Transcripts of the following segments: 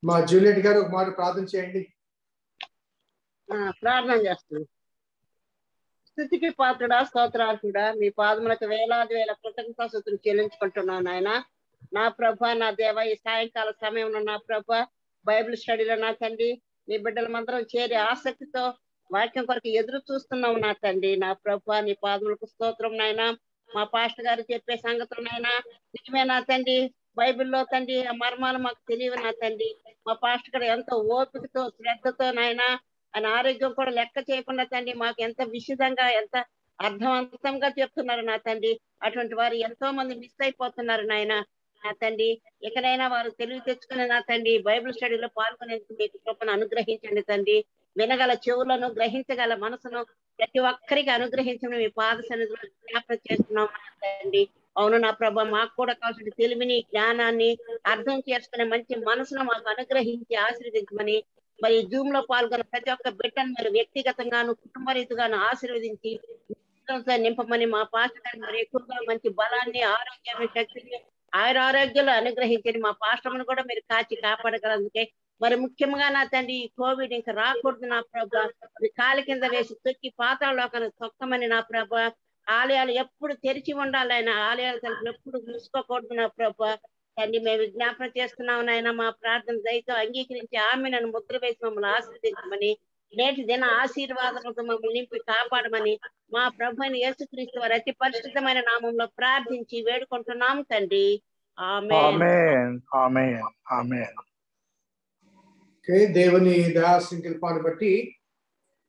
మా జూలియట్ గారు ఒక మాట ప్రార్థన చేయండి. ప్రార్థన చేస్తుంది. స్తుతికి పాత్రుడా, స్తోత్రార్హుడా, మీ పాదములకు వేలాది వేల కృతజ్ఞతాస్తుతులు చెల్లించుకుంటున్నాను ఆయన. నా ప్రభ, నా దేవ, ఈ సాయంకాల సమయంలో నా ప్రభ బైబిల్ స్టడీలో నా తండ్రి నీ బిడ్డల మందరం చేరి ఆసక్తితో వాక్యం కొరకు ఎదురు చూస్తున్నాం నా తండ్రి. నా ప్రభ నీ పాదములకు స్తోత్రం నాయన. మా పాస్టర్ గారు చెప్పే సంగతులు నాయన నిజమే నా తండ్రి. బైబిల్లో తండ్రి ఆ మర్మాలు మాకు తెలియవు నా తండ్రి. మా పాస్టర్ గారు ఎంతో ఓపికతో శ్రద్ధతో నాయన ఆయన ఆరోగ్యం కూడా లెక్క చేయకుండా తండ్రి మాకు ఎంత విశదంగా ఎంత అర్థవంతంగా చెప్తున్నారు నా తండ్రి. అటువంటి వారు ఎంతో మంది మిస్ అయిపోతున్నారు నాయన. నా తండ్రి ఎక్కడైనా వారు తెలివి తెచ్చుకుని నా తండ్రి బైబిల్ స్టడీలో పాల్గొనేందుకు మీకు కృపను అనుగ్రహించండి తండ్రి. వినగల చెవులను, గ్రహించగల మనసును ప్రతి ఒక్కరికి అనుగ్రహించమని మీ పాద సన్నిధిలో జ్ఞాపకం చేస్తున్నాం తండ్రి. అవును నా ప్రభ, మాకు కూడా కావాల్సిన తెలివిని, జ్ఞానాన్ని, అర్థం చేసుకునే మంచి మనసును మాకు అనుగ్రహించి ఆశీర్వదించమని, మరి జూమ్ లో పాల్గొన్న ప్రతి ఒక్క బిడ్డను మరి వ్యక్తిగతంగాను కుటుంబ రీతిగాను ఆశీర్వదించి నింపమని, మా పాస్టర్ మరి ఎక్కువగా మంచి బలాన్ని, ఆరోగ్యాన్ని, శక్తిని, ఆరోగ్యాలు అనుగ్రహించండి. మా పాస్టర్ను కూడా మీరు కాచి కాపాడగలందుకే మరి ముఖ్యంగా నా తండ్రి ఈ కోవిడ్ ఇంకా రాకూడదు నా ప్రభ. కాలి కింద వేసి తొక్కి పాతాళ లోకానికి తొక్కమని నా ప్రభ. ఆలయాలు ఎప్పుడు తెరిచి ఉండాలి ఆయన, ఆలయాల తలుపులు ఎప్పుడు మూసుకోకూడదు నా ప్రభ. తండ్రి మేము విజ్ఞాపన చేస్తున్నాం నాయన. మా ప్రార్థన దయతో అంగీకరించి ఆమె నన్ను ముద్ర వేసి మమ్మల్ని ఆశీర్వదించమని, నేటి దిన ఆశీర్వాదాలతో మమ్మల్ని నింపి కాపాడమని మా ప్రభుని యేసుక్రీస్తు వారి అతి పరిశుద్ధమైన నామంలో ప్రార్థించి వేడుకుంటున్నాం తండ్రి. ఆమేన్ ఆమేన్ ఆమేన్. దేవుని దయా సంకల్పాన్ని బట్టి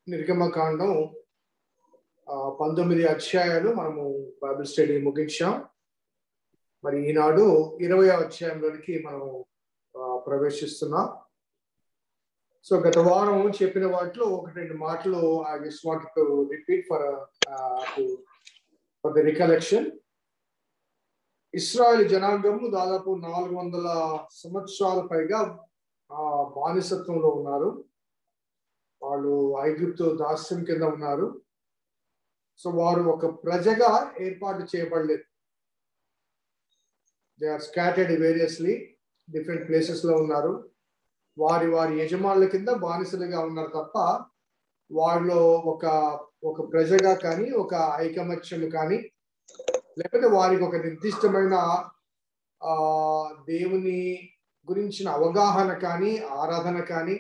నిర్గమకాండం 19 అధ్యాయాలు మనము బైబిల్ స్టడీ ముగించాం. మరి ఈనాడు 20వ అధ్యాయంలోనికి మనం ప్రవేశిస్తున్నాం. సో గత వారం చెప్పిన వాటిలో ఒకటి రెండు మాటలు I just want to repeat for the recollection. Israel జనాంగము దాదాపు 400 సంవత్సరాల పైగా బానిసత్వంలో ఉన్నారు. వాళ్ళు ఐగుప్తు దాస్యం కింద ఉన్నారు. సో వారు ఒక ప్రజగా ఏర్పాటు చేయబడలేదు. They are scattered variously different places లో ఉన్నారు. వారి వారి యజమానుల కింద బానిసలుగా ఉన్నారు తప్ప వాళ్ళలో ఒక ప్రజగా కానీ, ఒక ఐకమత్యం కానీ, లేకపోతే వారికి ఒక నిర్దిష్టమైన దేవుని గురించిన అవగాహన కానీ, ఆరాధన కానీ,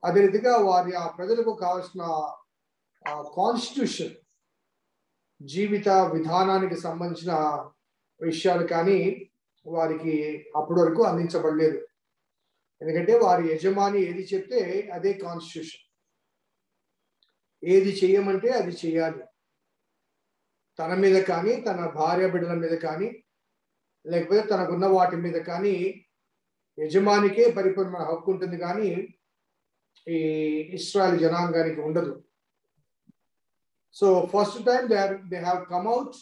అదే రీతిగా వారి ఆ ప్రజలకు కావాల్సిన కాన్స్టిట్యూషన్, జీవిత విధానానికి సంబంధించిన విషయాలు కానీ వారికి అప్పటి వరకు అందించబడలేదు. ఎందుకంటే వారి యజమాని ఏది చెప్తే అదే కాన్స్టిట్యూషన్. ఏది చేయమంటే అది చేయాలి. తన మీద కానీ, తన భార్య బిడ్డల మీద కానీ, లేకపోతే తనకున్న వాటి మీద కానీ యజమానికే పరిపూర్ణ హక్కు ఉంటుంది, కానీ ఈ ఇశ్రాయేల్ జనాంగానికి ఉండదు. So first time they have come out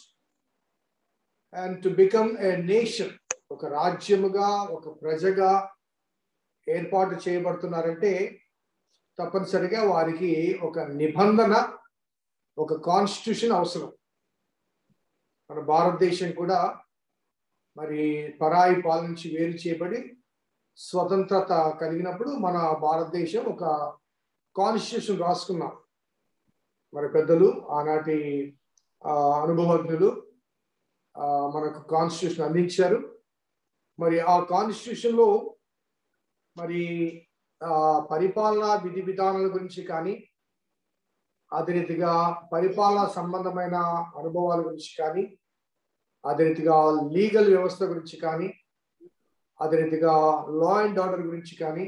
and to become a nation, ఒక రాజ్యముగా, ఒక ప్రజగా ఏర్పాటు చేయబడుతున్నారంటే తప్పనిసరిగా వారికి ఒక నిబంధన, ఒక కాన్స్టిట్యూషన్ అవసరం. మన భారతదేశం కూడా మరి పరాయి పాలన నుంచి వేరు చేయబడి స్వతంత్రత కలిగినప్పుడు మన భారతదేశం ఒక కాన్స్టిట్యూషన్ రాసుకున్నాం. మరి పెద్దలు, ఆనాటి అనుభవజ్ఞులు మనకు కాన్స్టిట్యూషన్ అందించారు. మరి ఆ కాన్స్టిట్యూషన్ లో మరి పరిపాలనా విధి విధానాల గురించి కానీ, అదే రీతిగా పరిపాలనా సంబంధమైన అనుభవాల గురించి కానీ, అదే రీతిగా లీగల్ వ్యవస్థ గురించి కానీ, అదే రీతిగా లా అండ్ ఆర్డర్ గురించి కానీ,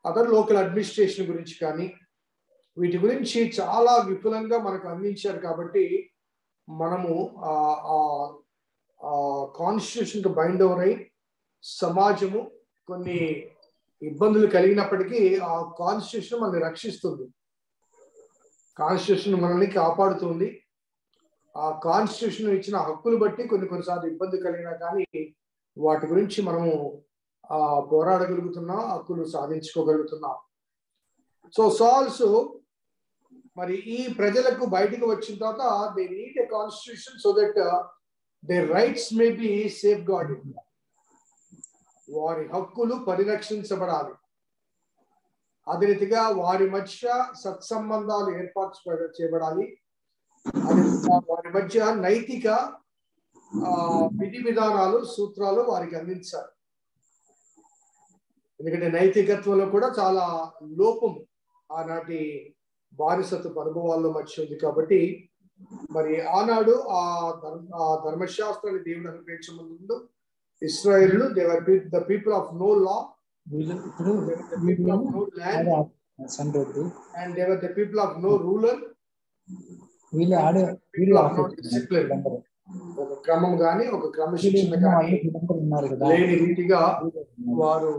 అదర్ లోకల్ అడ్మినిస్ట్రేషన్ గురించి కానీ, వీటి గురించి చాలా విపులంగా మనకు అందించారు. కాబట్టి మనము కాన్స్టిట్యూషన్కి బైండ్ ఓవర్ అయి సమాజము కొన్ని ఇబ్బందులు కలిగినప్పటికీ ఆ కాన్స్టిట్యూషన్ మనల్ని రక్షిస్తుంది. కాన్స్టిట్యూషన్ మనల్ని కాపాడుతుంది. ఆ కాన్స్టిట్యూషన్ ఇచ్చిన హక్కులు బట్టి కొన్నిసార్లు ఇబ్బంది కలిగినా కానీ వాటి గురించి మనము పోరాడగలుగుతున్నాం, హక్కులు సాధించుకోగలుగుతున్నాం. సో సాల్స్ మరి ఈ ప్రజలకు బయటికి వచ్చిన తర్వాత they need a constitution so that there rights may be safe guarded. వారి హక్కులు పరిరక్షించబడాలి. అదే రీతిగా వారి మధ్య సత్సంబంధాలు ఏర్పాటు చేయబడాలి. అదే వారి మధ్య నైతిక విధి విధానాలు సూత్రాలు వారికి అందించాలి. ఎందుకంటే నైతికత్వంలో కూడా చాలా లోపం ఆనాటి బానిసత్వ అనుభవాల్లో మధ్య ఉంది. కాబట్టి మరి ఆనాడు ఆ ధర్మశాస్త్రాన్ని దేవుడు అనుగ్రహించే ముందు ఇశ్రాయేలు the people of no law and they were the people of no ruler, ఒక క్రమం గాని ఒక క్రమశిక్షణ కానీ లేని రీతిగా వారు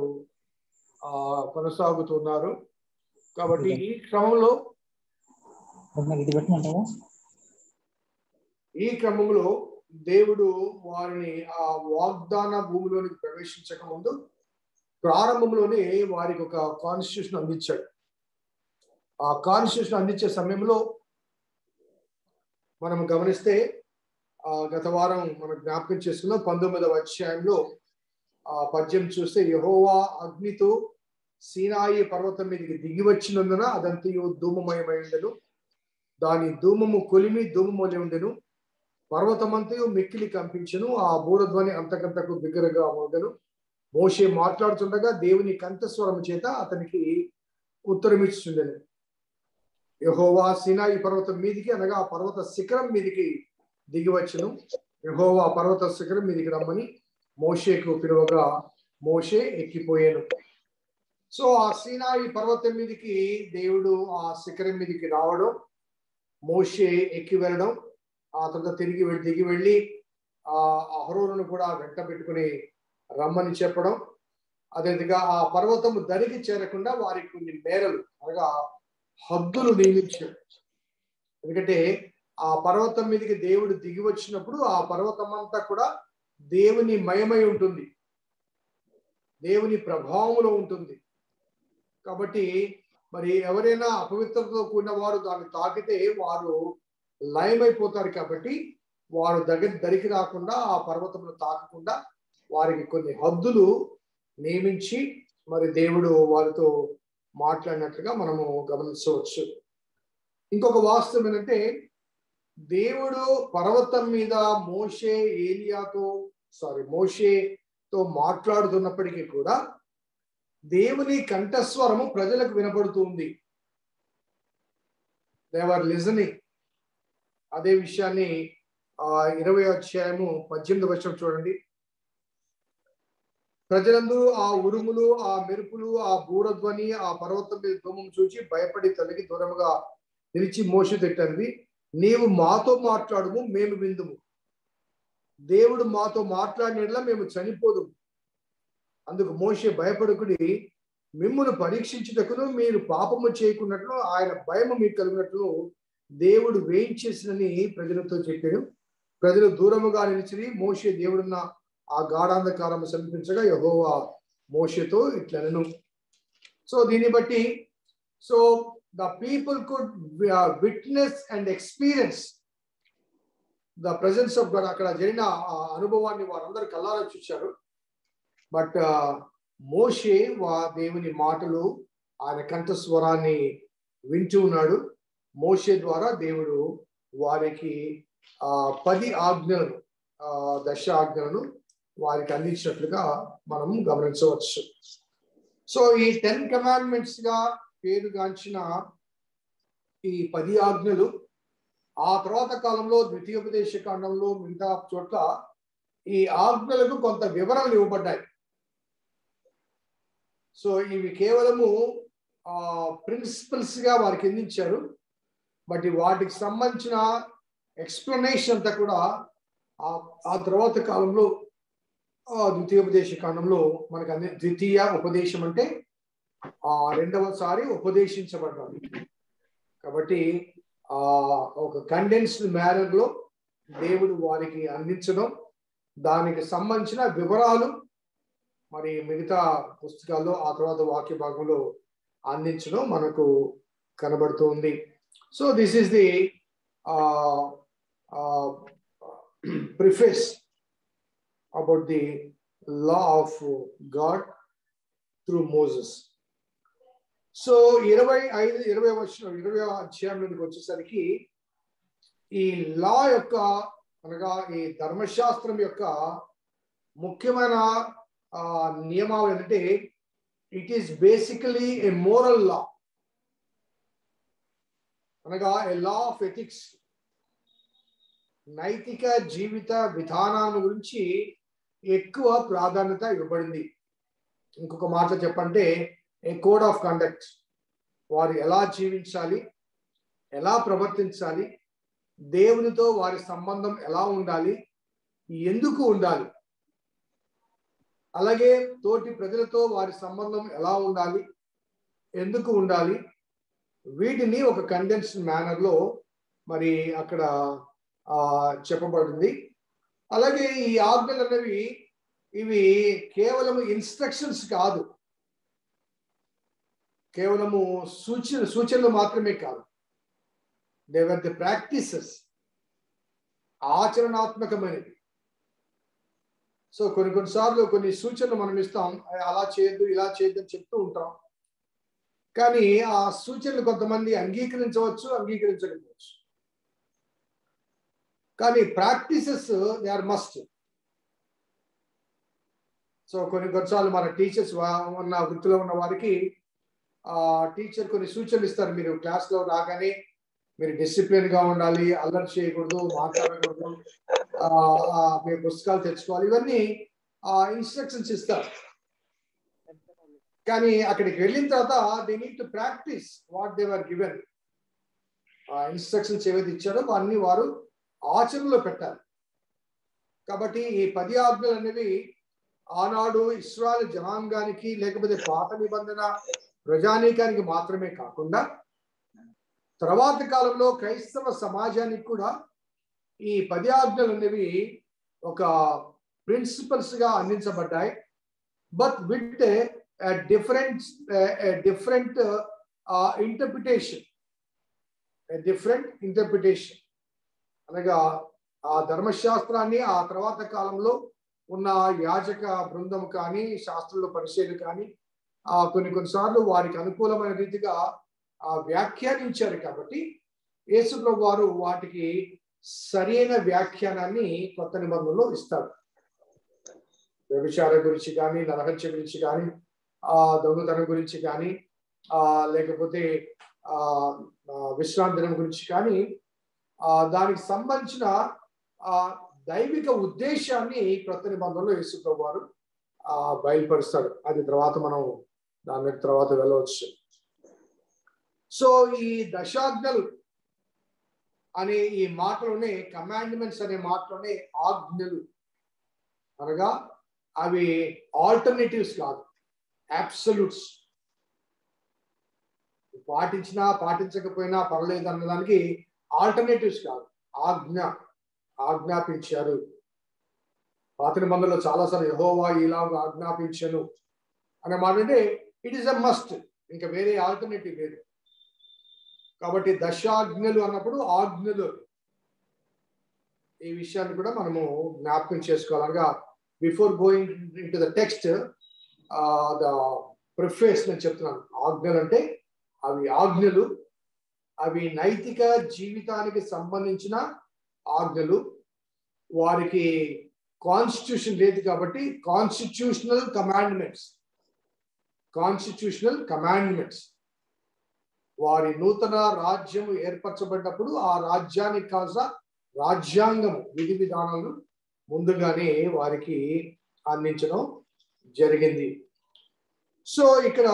కొనసాగుతున్నారు. కాబట్టి ఈ క్రమంలో దేవుడు వారిని ఆ వాగ్దాన భూమిలోనికి ప్రవేశించక ముందు ప్రారంభంలోనే వారికి ఒక కాన్స్టిట్యూషన్ అందించాడు. ఆ కాన్స్టిట్యూషన్ అందించే సమయంలో మనం గమనిస్తే గత వారం మనం జ్ఞాపకం చేసుకున్నాం 19వ అధ్యాయంలో 18 చూస్తే, యెహోవా అగ్నితో సీనాయి పర్వతం మీదకి దిగి వచ్చినందున అదంతయు ధూమమయమై ఉండెను. దాని ధూమము కొలిమి ధూమములే ఉండెను. పర్వతమంతయు మిక్కిలి కంపించెను. ఆ బూరధ్వని అంతకంతకు బిగ్గరగా ఉండెను. మోషే మాట్లాడుతుండగా దేవుని కంఠస్వరం చేత అతనికి ఉత్తరమిచ్చుండెను. యెహోవా సీనాయి పర్వతం మీదికి, అనగా ఆ పర్వత శిఖరం మీదికి దిగి వచ్చెను. యెహోవా పర్వత శిఖరం మీదికి రమ్మని మోషేకు పిలువగా మోషే ఎక్కిపోయాను. సో ఆ సీనాయి పర్వతం మీదికి దేవుడు ఆ శిఖరం మీదికి రావడం, మోషే ఎక్కి వెళ్ళడం, ఆ తర్వాత దిగి వెళ్ళి అహరోనును కూడా వెంట పెట్టుకుని రమ్మని చెప్పడం, అదేవిధంగా ఆ పర్వతము దరికి చేరకుండా వారికి కొన్ని మేరలు అనగా హద్దులు నియమించాడు. ఎందుకంటే ఆ పర్వతం మీదకి దేవుడు దిగి వచ్చినప్పుడు ఆ పర్వతం అంతా కూడా దేవుని మయమై ఉంటుంది, దేవుని ప్రభావంలో ఉంటుంది. కాబట్టి మరి ఎవరైనా అపవిత్రతతో కూడిన వారు దాన్ని తాకితే వారు లయమైపోతారు. కాబట్టి వారు దరికి రాకుండా ఆ పర్వతంలో తాకకుండా వారికి కొన్ని హద్దులు నియమించి మరి దేవుడు వారితో మాట్లాడినట్లుగా మనము గమనించవచ్చు. ఇంకొక వాస్తవం ఏంటంటే, దేవుడు పర్వతం మీద మోషేతో మాట్లాడుతున్నప్పటికీ కూడా దేవుని కంఠస్వరము ప్రజలకు వినపడుతుంది. They are listening. అదే విషయాన్ని 20వ అధ్యాయము 18వ వచనం చూడండి. ప్రజలందరూ ఆ ఉరుములు, ఆ మెరుపులు, ఆ బూరధ్వని, ఆ పర్వతం మీద ధూమం చూచి భయపడి తొలగి దూరముగా నిలిచి మోషే తిట్టనిది, నీవు మాతో మాట్లాడుము, మేము విందుము. దేవుడు మాతో మాట్లాడినట్లా మేము చనిపోదుము. అందుకు మోషే భయపడుకుని మిమ్మును పరీక్షించుటకును మీరు పాపము చేయకున్నట్లు ఆయన భయము మీకు కలిగినట్లు దేవుడు వేయించేసినని ప్రజలతో చెప్పాడు. ప్రజలు దూరముగా నిలిచి మోషే దేవుడున్న ఆ గాఢాంధకారము సమీపించగా యెహోవా మోషేతో ఇట్లనెను. సో దీన్ని బట్టి the people could witness and experience the presence of God. అక్కడ జరిగిన అనుభవాన్ని వారందరూ కళ్ళారా చూశారు. బట్ మోషే దేవుని మాటలు, ఆయన కంఠస్వరాన్ని వింటూ ఉన్నాడు. మోషే ద్వారా దేవుడు వారికి 10 ఆజ్ఞలను, 10 ఆజ్ఞలను వారికి అందించినట్లుగా మనం గమనించవచ్చు. సో ఈ 10 కమాండ్మెంట్స్ గా పేరుగాంచిన ఈ 10 ఆజ్ఞలు ఆ తర్వాత కాలంలో ద్వితీయోపదేశ కాండంలో మిగతా చోట్ల ఈ ఆజ్ఞలకు కొంత వివరాలు ఇవ్వబడ్డాయి. సో ఇవి కేవలము ప్రిన్సిపల్స్ గా వారికి అందించారు. బట్ వాటికి సంబంధించిన ఎక్స్ప్లెనేషన్ అంతా కూడా ఆ తర్వాత కాలంలో ద్వితీయోపదేశ కాండంలో మనకు ద్వితీయ ఉపదేశం అంటే రెండవసారి ఉపదేశించబడ్డారు. కాబట్టి ఒక కండెన్స్డ్ మేనర్ లో దేవుడు వారికి అందించడం, దానికి సంబంధించిన వివరాలు మరి మిగతా పుస్తకాల్లో ఆ తర్వాత వాక్య భాగంలో అందించడం మనకు కనబడుతుంది. So this is the preface about the law of God through Moses. So 20 అధ్యాయం నుండి వచ్చేసరికి ఈ లా యొక్క అనగా ఈ ధర్మశాస్త్రం యొక్క ముఖ్యమైన నియమాలు ఏంటంటే it is basically a moral law, అనగా ఏ లా ఆఫ్ ఎథిక్స్, నైతిక జీవిత విధానాల గురించి ఎక్కువ ప్రాధాన్యత ఇవ్వబడింది. ఇంకొక మాట చెప్పంటే ఏ కోడ్ ఆఫ్ కండక్ట్, వారు ఎలా జీవించాలి, ఎలా ప్రవర్తించాలి, దేవునితో వారి సంబంధం ఎలా ఉండాలి, ఎందుకు ఉండాలి, అలాగే తోటి ప్రజలతో వారి సంబంధం ఎలా ఉండాలి, ఎందుకు ఉండాలి, వీటిని ఒక కండెన్స్డ్ మేనర్ లో మరి అక్కడ చెప్పబడింది. అలాగే ఈ ఆజ్ఞలు అనేవి ఇవి కేవలం ఇన్స్ట్రక్షన్స్ కాదు, కేవలము సూచనలు మాత్రమే కాదు. దే వర్ ది ప్రాక్టీసెస్, ఆచరణాత్మకమైనవి. సో కొన్నిసార్లు కొన్ని సూచనలు మనం ఇస్తాం, అలా చేయొద్దు ఇలా చేయొద్దు అని చెప్తూ ఉంటాం. కానీ ఆ సూచనలు కొంతమంది అంగీకరించవచ్చు, అంగీకరించకపోవచ్చు. కానీ practices they are must. So కొన్నిసార్లు మన టీచర్స్ ఉన్న వృత్తిలో ఉన్న వారికి టీచర్ కొన్ని సూచనలు ఇస్తారు. మీరు క్లాస్లో రాగానే మీరు డిసిప్లిన్ గా ఉండాలి, అల్లరి చేయకూడదు, మాట్లాడకూడదు, మీ పుస్తకాలు తెచ్చుకోవాలి, ఇవన్నీ ఇన్స్ట్రక్షన్స్ ఇస్తారు. కానీ అక్కడికి వెళ్ళిన తర్వాత they need to practice what they were given. Instructions ఏవైతే ఇచ్చారో అన్ని వారు ఆచరణలో పెట్టాలి. కాబట్టి ఈ 10 ఆజ్ఞలు అనేవి ఆనాడు ఇశ్రాయేలు జనాంగానికి లేకపోతే పాత నిబంధన ప్రజానీకానికి మాత్రమే కాకుండా తర్వాత కాలంలో క్రైస్తవ సమాజానికి కూడా ఈ 10 ఆజ్ఞలు అనేవి ఒక ప్రిన్సిపల్స్ గా అందించబడ్డాయి. బట్ విత్ డిఫరెంట్ ఇంటర్ప్రిటేషన్, అనగా ఆ ధర్మశాస్త్రాన్ని ఆ తర్వాత కాలంలో ఉన్న యాజక బృందం కానీ శాస్త్రంలో పరిశీలన కానీ కొన్నిసార్లు వారికి అనుకూలమైన రీతిగా వ్యాఖ్యానించారు. కాబట్టి యేసు ప్రభువు వారు వాటికి సరైన వ్యాఖ్యానాన్ని కొత్త నిబంధనలో ఇస్తారు. వ్యభిచారం గురించి కానీ, నరహత్య గురించి కానీ, దొంగతనం గురించి కానీ, లేకపోతే విశ్రాంతి దినం గురించి కానీ దానికి సంబంధించిన దైవిక ఉద్దేశాన్ని కొత్త నిబంధనలో యేసు ప్రభువు వారు బయలుపరుస్తాడు. అది తర్వాత మనం దాని మీద తర్వాత వెళ్ళవచ్చు. సో ఈ దశాజ్ఞలు అనే ఈ మాటలోనే, కమాండ్మెంట్స్ అనే మాటలోనే ఆజ్ఞలు అనగా అవి ఆల్టర్నేటివ్స్ కాదు, అబ్సల్యూట్స్. పాటించినా పాటించకపోయినా పర్లేదు అన్నదానికి ఆల్టర్నేటివ్స్ కాదు. ఆజ్ఞాపించారు. పాత నిబంధనలో చాలాసార్లు యెహోవా ఇలాగ ఆజ్ఞాపించను అనే మాట అంటే ఇట్ ఈస్ ఎ మస్ట్, ఇంకా వేరే ఆల్టర్నేటివ్ లేదు. కాబట్టి దశాజ్ఞలు అన్నప్పుడు ఆజ్ఞలు, ఈ విషయాన్ని కూడా మనము జ్ఞాపకం చేసుకోవాలి. అనగా before going in to the text the preface నేను చెప్తున్నాను. ఆజ్ఞలు అంటే అవి ఆజ్ఞలు, అవి నైతిక జీవితానికి సంబంధించిన ఆజ్ఞలు. వారికి కాన్స్టిట్యూషన్ లేదు కాబట్టి కాన్స్టిట్యూషనల్ కమాండ్మెంట్స్. వారి నూతన రాజ్యం ఏర్పరచబడినప్పుడు ఆ రాజ్యానికి కావాల్సిన రాజ్యాంగం, విధి విధానాలు ముందుగానే వారికి అందించడం జరిగింది. సో ఇక్కడ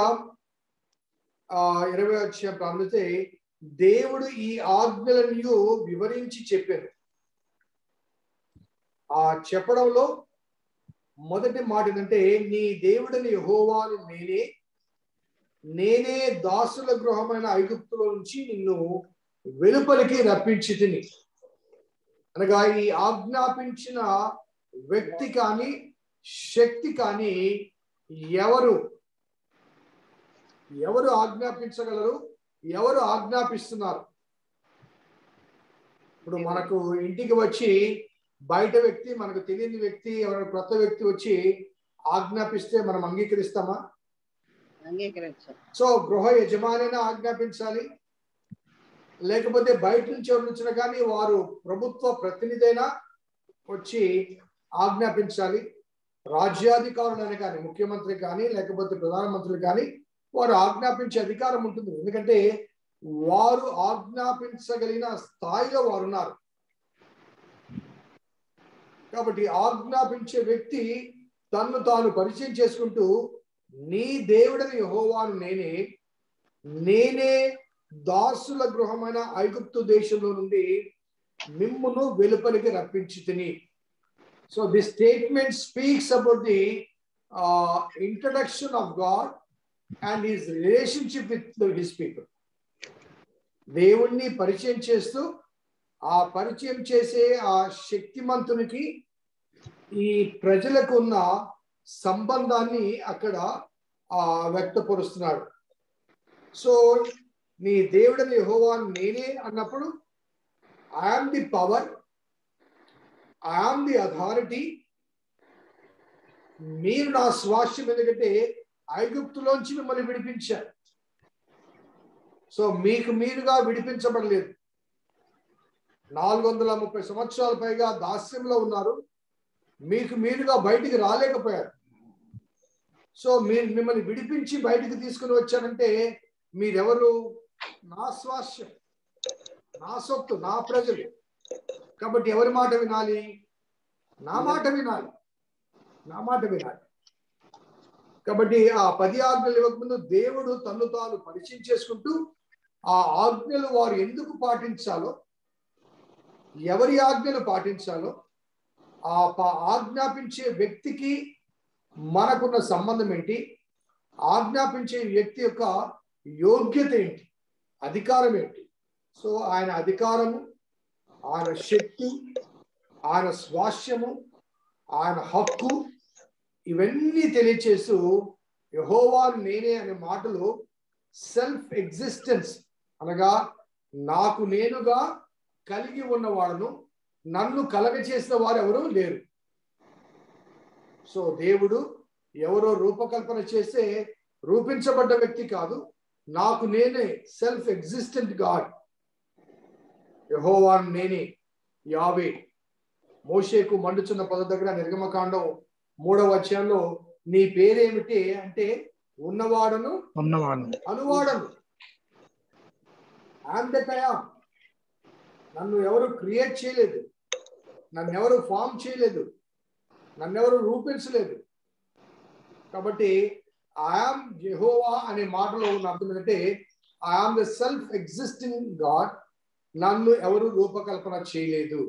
20వ అధ్యాయం ప్రారంభిస్తే దేవుడు ఈ ఆజ్ఞలను వివరించి చెప్పారు. ఆ చెప్పడంలో మొదటి మాట ఏంటంటే, నీ దేవుడిని యెహోవాను నేనే దాసుల గృహమైన ఐగుప్తులో నుంచి నిన్ను వెలుపలికి రప్పించి తిని. అనగా ఈ ఆజ్ఞాపించిన వ్యక్తి కానీ శక్తి కానీ ఎవరు ఆజ్ఞాపించగలరు, ఎవరు ఆజ్ఞాపిస్తున్నారు? ఇప్పుడు మనకు ఇంటికి వచ్చి బయట వ్యక్తి, మనకు తెలియని వ్యక్తి, ఎవరైనా కొత్త వ్యక్తి వచ్చి ఆజ్ఞాపిస్తే మనం అంగీకరిస్తామా? అంగీకరించాలి. సో గృహ యజమానిని ఆజ్ఞాపించాలి, లేకపోతే బయట నుంచి ఎవరు వచ్చినా కానీ వారు ప్రభుత్వ ప్రతినిధైనా వచ్చి ఆజ్ఞాపించాలి. రాజ్యాధికారులైనా కానీ, ముఖ్యమంత్రి కానీ లేకపోతే ప్రధానమంత్రులు కానీ వారు ఆజ్ఞాపించే అధికారం ఉంటుంది. ఎందుకంటే వారు ఆజ్ఞాపించగలిగిన స్థాయిలో వారు ఉన్నారు. కాబట్టి ఆజ్ఞాపించే వ్యక్తి తన్ను తాను పరిచయం చేసుకుంటూ, నీ దేవుడని యెహోవాను నేనే దాసుల గృహమైన ఐగుప్తు దేశంలో నుండి మిమ్మును వెలుపలికి రప్పించి తిని. So this statement speaks about the introduction of God and his relationship with his people. దేవుణ్ణి పరిచయం చేస్తూ, ఆ పరిచయం చేసే ఆ శక్తిమంతునికి ఈ ప్రజలకు ఉన్న సంబంధాన్ని అక్కడ వ్యక్తపరుస్తున్నాడు. సో నీ దేవుడని యెహోవాను నేనే అన్నప్పుడు I am the power, I am the authority, మీరు నా స్వాస్థ్యం. ఎందుకంటే ఐగుప్తులోంచి మిమ్మల్ని విడిపించారు. సో మీకు మీరుగా విడిపించబడలేదు. 430 సంవత్సరాల పైగా దాస్యంలో ఉన్నారు, మీకు మీరుగా బయటికి రాలేకపోయారు. సో మిమ్మల్ని విడిపించి బయటికి తీసుకుని వచ్చారంటే మీరెవరు? నా స్వాస్థ్యం, నా సొత్తు, నా ప్రజలు. కాబట్టి ఎవరి మాట వినాలి? నా మాట వినాలి, నా మాట వినాలి. కాబట్టి ఆ 10 ఆజ్ఞలు ఇవ్వకముందు దేవుడు తన్ను తాను పరిచయం చేసుకుంటూ ఆ ఆజ్ఞలు వారు ఎందుకు పాటించాలో, ఎవరి ఆజ్ఞలు పాటించాలో, ఆజ్ఞాపించే వ్యక్తికి మనకున్న సంబంధం ఏంటి, ఆజ్ఞాపించే వ్యక్తి యొక్క యోగ్యత ఏంటి, అధికారం ఏంటి. సో ఆయన అధికారము, ఆయన శక్తి, ఆయన స్వాస్థ్యము, ఆయన హక్కు, ఇవన్నీ తెలియచేస్తూ యెహోవాను నేనే అనే మాటలు సెల్ఫ్ ఎగ్జిస్టెన్స్ అనగా నాకు నేనుగా కలిగి ఉన్నవాడును, నన్ను కలగచేసిన వారు ఎవరు లేరు. సో దేవుడు ఎవరో రూపకల్పన చేస్తే రూపించబడ్డ వ్యక్తి కాదు, నాకు నేనే సెల్ఫ్ ఎగ్జిస్టెంట్ గాడ్. యెహోవాను నేనే, యావే. మోషేకు మండుచున్న పొద దగ్గర నిర్గమకాండం 3వ అధ్యాయంలో నీ పేరేమిటి అంటే ఉన్నవాడను అనువాడను. I'm that I am. నన్ను ఎవరు క్రియేట్ చేయలేదు, నన్ను ఎవరు ఫామ్ చేయలేదు, నన్ను ఎవరు రూపించలేదు. కాబట్టి ఐయామ్ యెహోవా అనే మాటలో ఉన్న అర్థం ఏంటంటే I'm the self existing God. నన్ను ఎవరు రూపకల్పన చేయలేదు.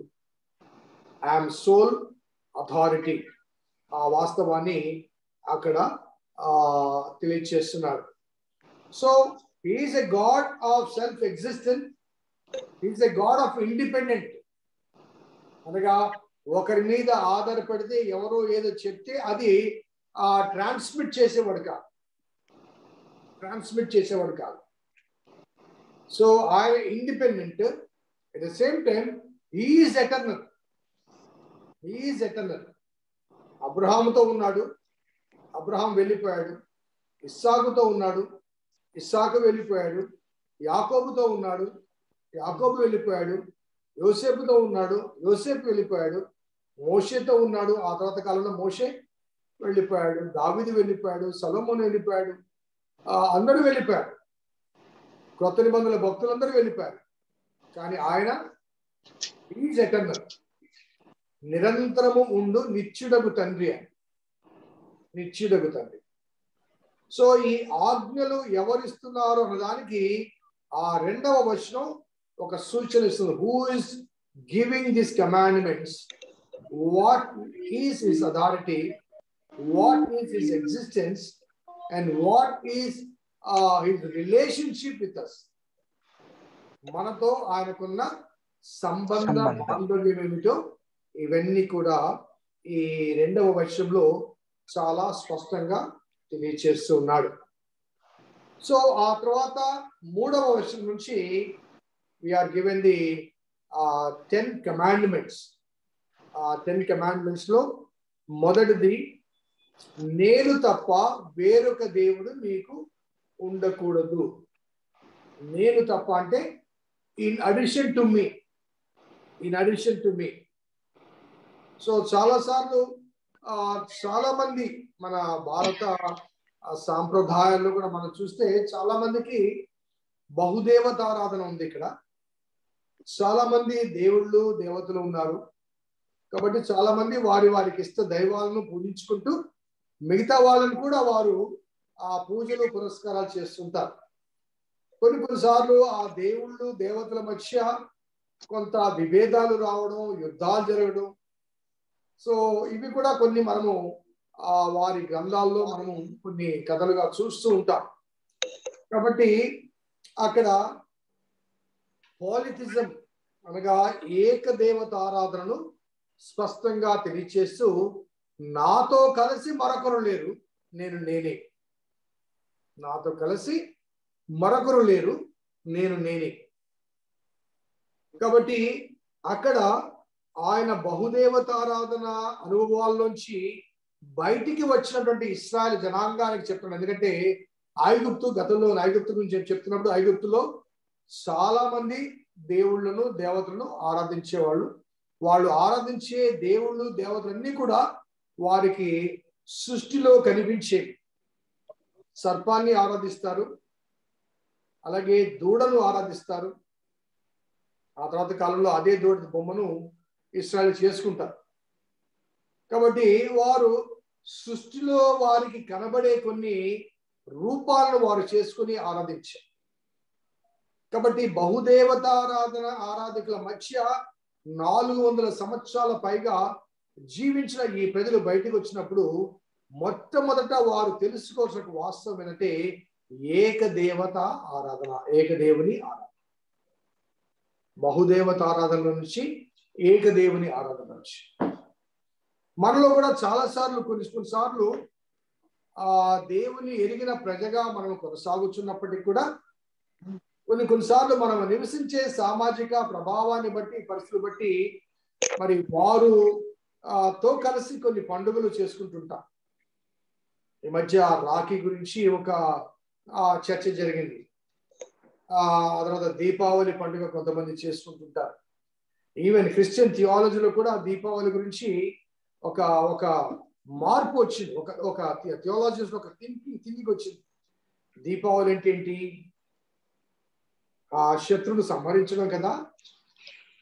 I'm sole authority. ఆ వాస్తవాన్ని అక్కడ తెలియచేస్తున్నాడు. So he's a God of self existence, he's a God of independent. అనగా ఒకరి మీద ఆధారపడితే ఎవరో ఏదో చెప్తే అది ట్రాన్స్మిట్ చేసేవాడు కాదు. సో ఆయన independent, at the same time he is eternal. అబ్రహాముతో ఉన్నాడు, అబ్రహాం వెళ్ళిపోయాడు. ఇస్సాకుతో ఉన్నాడు, ఇస్సాకు వెళ్ళిపోయాడు. యాకోబుతో ఉన్నాడు, యాకోబు వెళ్ళిపోయాడు. యోసేపుతో ఉన్నాడు, యోసేపు వెళ్ళిపోయాడు. మోషేతో ఉన్నాడు, ఆ తర్వాత కాలంలో మోషే వెళ్ళిపోయాడు. దావీదు వెళ్ళిపోయాడు, సొలొమోను వెళ్ళిపోయాడు. అందరూ వెళ్ళిపోయారు. క్రొత్త నిబంధనల భక్తులందరూ వెళ్ళిపోయారు. కానీ ఆయన ఈజ్ ఎటర్నల్, నిరంతరము ఉండు నిత్యుడగు తండ్రి అని. నిత్యుడగు తండ్రి. సో ఈ ఆజ్ఞలు ఎవరిస్తున్నారు అన్నదానికి ఆ 2వ వచనం ఒక సూచన ఇస్తుంది. Who is giving this commandments, what is his authority, what is his existence and what is his relationship with us. మనతో ఆయనకున్న సంబంధ బాంధవ్యం ఏమిటో ఇవన్నీ కూడా ఈ 2వ వచనంలో చాలా స్పష్టంగా తెలియచేస్తూ ఉన్నాడు. సో ఆ తర్వాత 3వ వచనం నుంచి we are given the 10 commandments. 10 commandments లో మొదటిది నేను తప్ప వేరొక దేవుడు మీకు ఉండకూడదు. నేను తప్ప అంటే in addition to me, in addition to me. So చాలాసార్లు చాలా మంది మన భారత సాంప్రదాయాల్లో కూడా మనం చూస్తే చాలా మందికి బహుదేవతారాధన ఉంది. ఇక్కడ చాలా మంది దేవుళ్ళు దేవతలు ఉన్నారు కాబట్టి చాలా మంది వారికి ఇష్ట దైవాలను పూజించుకుంటూ మిగతా వాళ్ళని కూడా వారు ఆ పూజలు పురస్కారాలు చేస్తుంటారు. కొన్నిసార్లు ఆ దేవుళ్ళు దేవతల మధ్య కొంత విభేదాలు రావడం, యుద్ధాలు జరగడం, సో ఇవి కూడా కొన్ని మనము వారి గ్రంథాల్లో మనము కొన్ని కథలుగా చూస్తూ ఉంటాం. కాబట్టి అక్కడ పాలిథిజం అనగా ఏకదేవత ఆరాధనను స్పష్టంగా తెలియచేస్తూ నాతో కలిసి మరొకరు లేరు, నేనే. నాతో కలిసి మరొకరు లేరు, నేనే. కాబట్టి అక్కడ ఆయన బహుదేవతారాధన అనుభవాల్లోంచి బయటికి వచ్చినటువంటి ఇశ్రాయేలు జనాంగానికి చెప్తున్నాడు. ఎందుకంటే ఐగుప్తు గురించి చెప్తున్నప్పుడు ఐగుప్తులో చాలా మంది దేవుళ్ళను దేవతలను ఆరాధించేవాళ్ళు. వాళ్ళు ఆరాధించే దేవుళ్ళు దేవతలన్నీ కూడా వారికి సృష్టిలో కనిపించేవి. సర్పాన్ని ఆరాధిస్తారు, అలాగే దూడను ఆరాధిస్తారు. ఆ తర్వాత కాలంలో అదే దూడ బొమ్మను ఇశ్రాయేలు చేసుకుంటారు. కాబట్టి వారు సృష్టిలో వారికి కనబడే కొన్ని రూపాలను వారు చేసుకుని ఆరాధించారు. కాబట్టి ఆరాధకుల మధ్య 400 సంవత్సరాల పైగా జీవించిన ఈ ప్రజలు బయటకు వచ్చినప్పుడు మొట్టమొదట వారు తెలుసుకోవాల్సిన వాస్తవం ఏంటంటే ఏకదేవత ఆరాధన, ఏకదేవుని ఆరాధన. బహుదేవత ఆరాధన నుంచి ఏకదేవుని ఆరాధన నుంచి మనలో కూడా కొన్నిసార్లు ఆ దేవుని ఎరిగిన ప్రజగా మనం కొనసాగుతున్నప్పటికీ కూడా కొన్నిసార్లు మనం నివసించే సామాజిక ప్రభావాన్ని బట్టి, పరిస్థితులు బట్టి మరి వారు తో కలిసి కొన్ని పండుగలు చేసుకుంటుంటాం. ఈ మధ్య రాఖీ గురించి ఒక చర్చ జరిగింది. ఆ తర్వాత దీపావళి పండుగ కొంతమంది చేసుకుంటుంటారు. ఈవెన్ క్రిస్టియన్ థియాలజీలో కూడా దీపావళి గురించి ఒక మార్పు వచ్చింది. ఒక థియాలజీస్ ఒక థింకింగ్ వచ్చింది. దీపావళి అంటే ఏంటి? ఆ శత్రువును సంహరించడం కదా.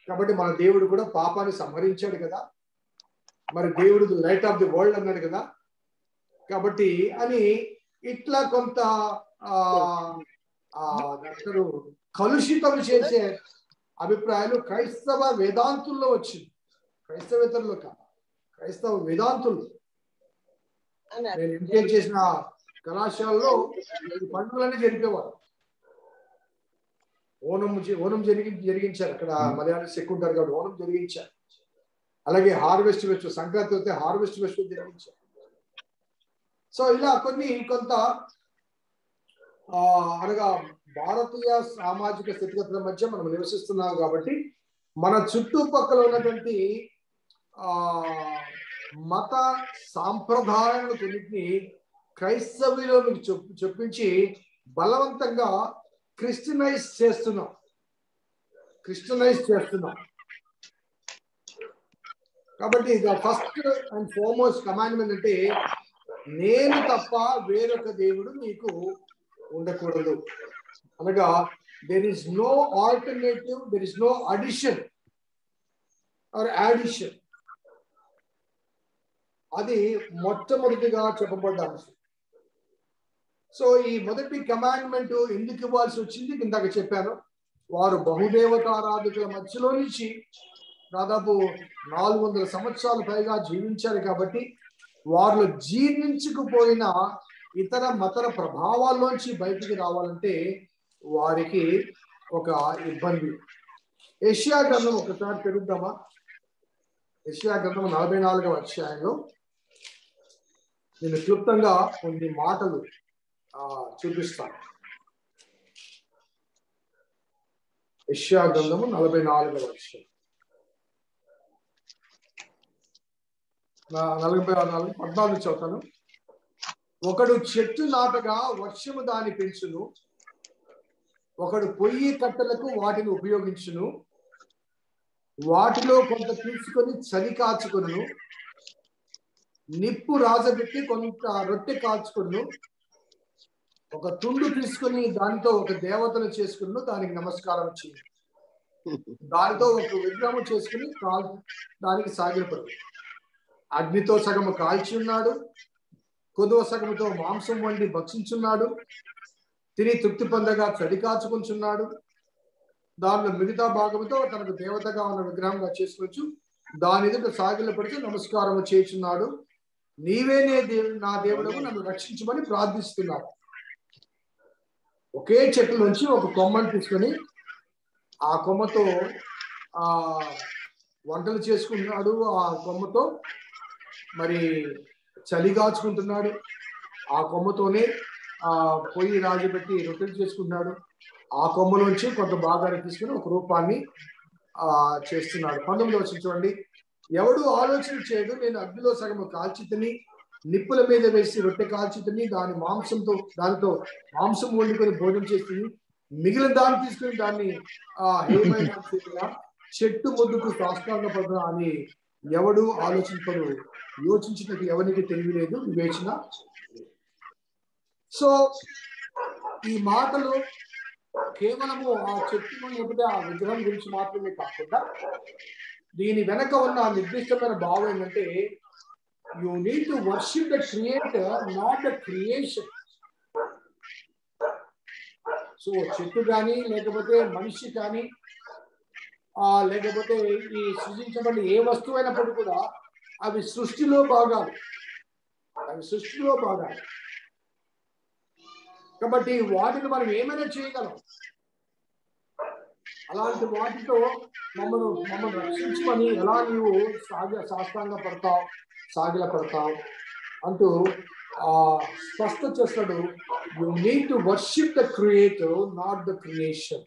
కాబట్టి మన దేవుడు కూడా పాపాన్ని సంహరించాడు కదా. మరి దేవుడు లైట్ ఆఫ్ ది వరల్డ్ అన్నాడు కదా. కాబట్టి అని ఇట్లా కొంత కలుషితం చేసే అభిప్రాయాలు క్రైస్తవ వేదాంతుల్లో వచ్చింది. క్రైస్తవేతరులో కాదు, క్రైస్తవ వేదాంతులు. నేను ఎంటెక్ చేసిన కళాశాలలో ఈ పండుగలన్నీ జరిపేవారు. ఓనం జరిగించారు. అక్కడ మలయాళీస్ ఎక్కువ ఉంటారు కాబట్టి ఓనం జరిగించారు. అలాగే హార్వెస్ట్ ఫెస్టివల్, సంక్రాంతి వస్తే హార్వెస్ట్ ఫెస్టివల్ జరిగించారు. సో ఇలా కొంత అనగా భారతీయ సామాజిక స్థితిగతుల మధ్య మనం నివసిస్తున్నాం కాబట్టి మన చుట్టుపక్కల ఉన్నటువంటి మత సాంప్రదాయాలను కొన్నిటిని క్రైస్తవులో చొప్పించి బలవంతంగా క్రిస్టియనైజ్ చేస్తున్నాం. కాబట్టి ఫస్ట్ అండ్ ఫార్మోస్ట్ కమాండ్మెంట్ అంటే నేను తప్ప వేరొక దేవుడు మీకు ఉండకూడదు. అనగా there is no alternative, there is no addition or addition. అది మొట్టమొదటిగా చెప్పబడ్డ అంశం. సో ఈ మొదటి కమాండ్మెంట్ ఎందుకు ఇవ్వాల్సి వచ్చింది ఇందాక చెప్పాను. వారు బహుదేవతారాధకుల మధ్యలో నుంచి దాదాపు 400 సంవత్సరాల పైగా జీవించారు కాబట్టి వారిలో జీర్ణించుకుపోయిన ఇతర మతర ప్రభావాల్లోంచి బయటికి రావాలంటే వారికి ఒక ఇబ్బంది. యెషయా గ్రంథం ఒకసారి తెలుద్దామా? యెషయా గ్రంథం 44వ అధ్యాయంలో నేను క్లుప్తంగా కొన్ని మాటలు చూపిస్తాను. యెషయా గ్రంథము 44వ అధ్యాయం 14 చదువుతాను. ఒకడు చెట్టు నాటగా వర్షము దాని పెంచును, ఒకడు పొయ్యి కట్టెలకు వాటిని ఉపయోగించును, వాటిలో కొంత తీసుకొని చలి కాచుకొను, నిప్పు రాజబెట్టి కొంత రొట్టె కాచుకొను, ఒక తుండు తీసుకొని దానితో ఒక దేవతను చేసుకును, దానికి నమస్కారం చేయు, దానితో ఒక విగ్రహం చేసుకుని దానికి సాగిలపడు. అగ్నితో సగము కాల్చి ఉన్నాడు, కొద్దువ సగముతో మాంసం వండి భక్షించున్నాడు, తిని తృప్తి పొందగా చలి కాచుకుంటున్నాడు, దానిలో మిగతా భాగంతో తనకు దేవతగా ఉన్న విగ్రహంగా చేసుకోవచ్చు, దాని ఎదుట సాగిలపడితే నమస్కారం చేస్తున్నాడు. నీవే నా దేవుడవు, నన్ను రక్షించమని ప్రార్థిస్తున్నాడు. ఒకే చెట్టు నుంచి ఒక కొమ్మని తీసుకొని ఆ కొమ్మతో వంటలు చేసుకుంటున్నాడు, ఆ కొమ్మతో మరి చలి కాచుకుంటున్నాడు, ఆ కొమ్మతోనే పొయ్యి రాజబెట్టి రొట్టెలు చేసుకుంటున్నాడు, ఆ కొమ్మలోంచి కొంత భాగాన్ని తీసుకుని ఒక రూపాన్ని చేస్తున్నాడు. 19వ వచనం చూడండి. ఎవడు ఆలోచన చేయడు, నేను అగ్నిలో సగము కాల్చి తిని నిప్పుల మీద వేసి రొట్టె కాల్చి తిని దానితో మాంసం వండుకొని భోజనం చేసి మిగిలిన దాన్ని తీసుకుని దాన్ని హేమైన చెట్టు ముద్దుకు సాష్టాంగపడుతున్నా అని ఎవడు ఆలోచింపడు, యోచించినట్టు ఎవరికి తెలియలేదు, వివేచన. సో ఈ మాటలు కేవలము ఆ చెట్టు లేకపోతే ఆ విగ్రహం గురించి మాత్రమే కాకుండా దీని వెనక ఉన్న నిర్దిష్టమైన భావం ఏంటంటే, you need to worship the creator, not the creation. So చెట్టు కానీ లేకపోతే మనిషి కానీ లేకపోతే ఈ సృజించబడిన ఏ వస్తువు అయినప్పటికీ కూడా అవి సృష్టిలో భాగాలు, కాబట్టి వాటిని మనం ఏమైనా చేయగలం. అలాంటి వాటితో మమ్మల్ని రక్షించమని ఎలా నీవు సాగిల పడతావు అంటూ స్పష్ట చేస్తాడు. You need to worship the creator, not the creation,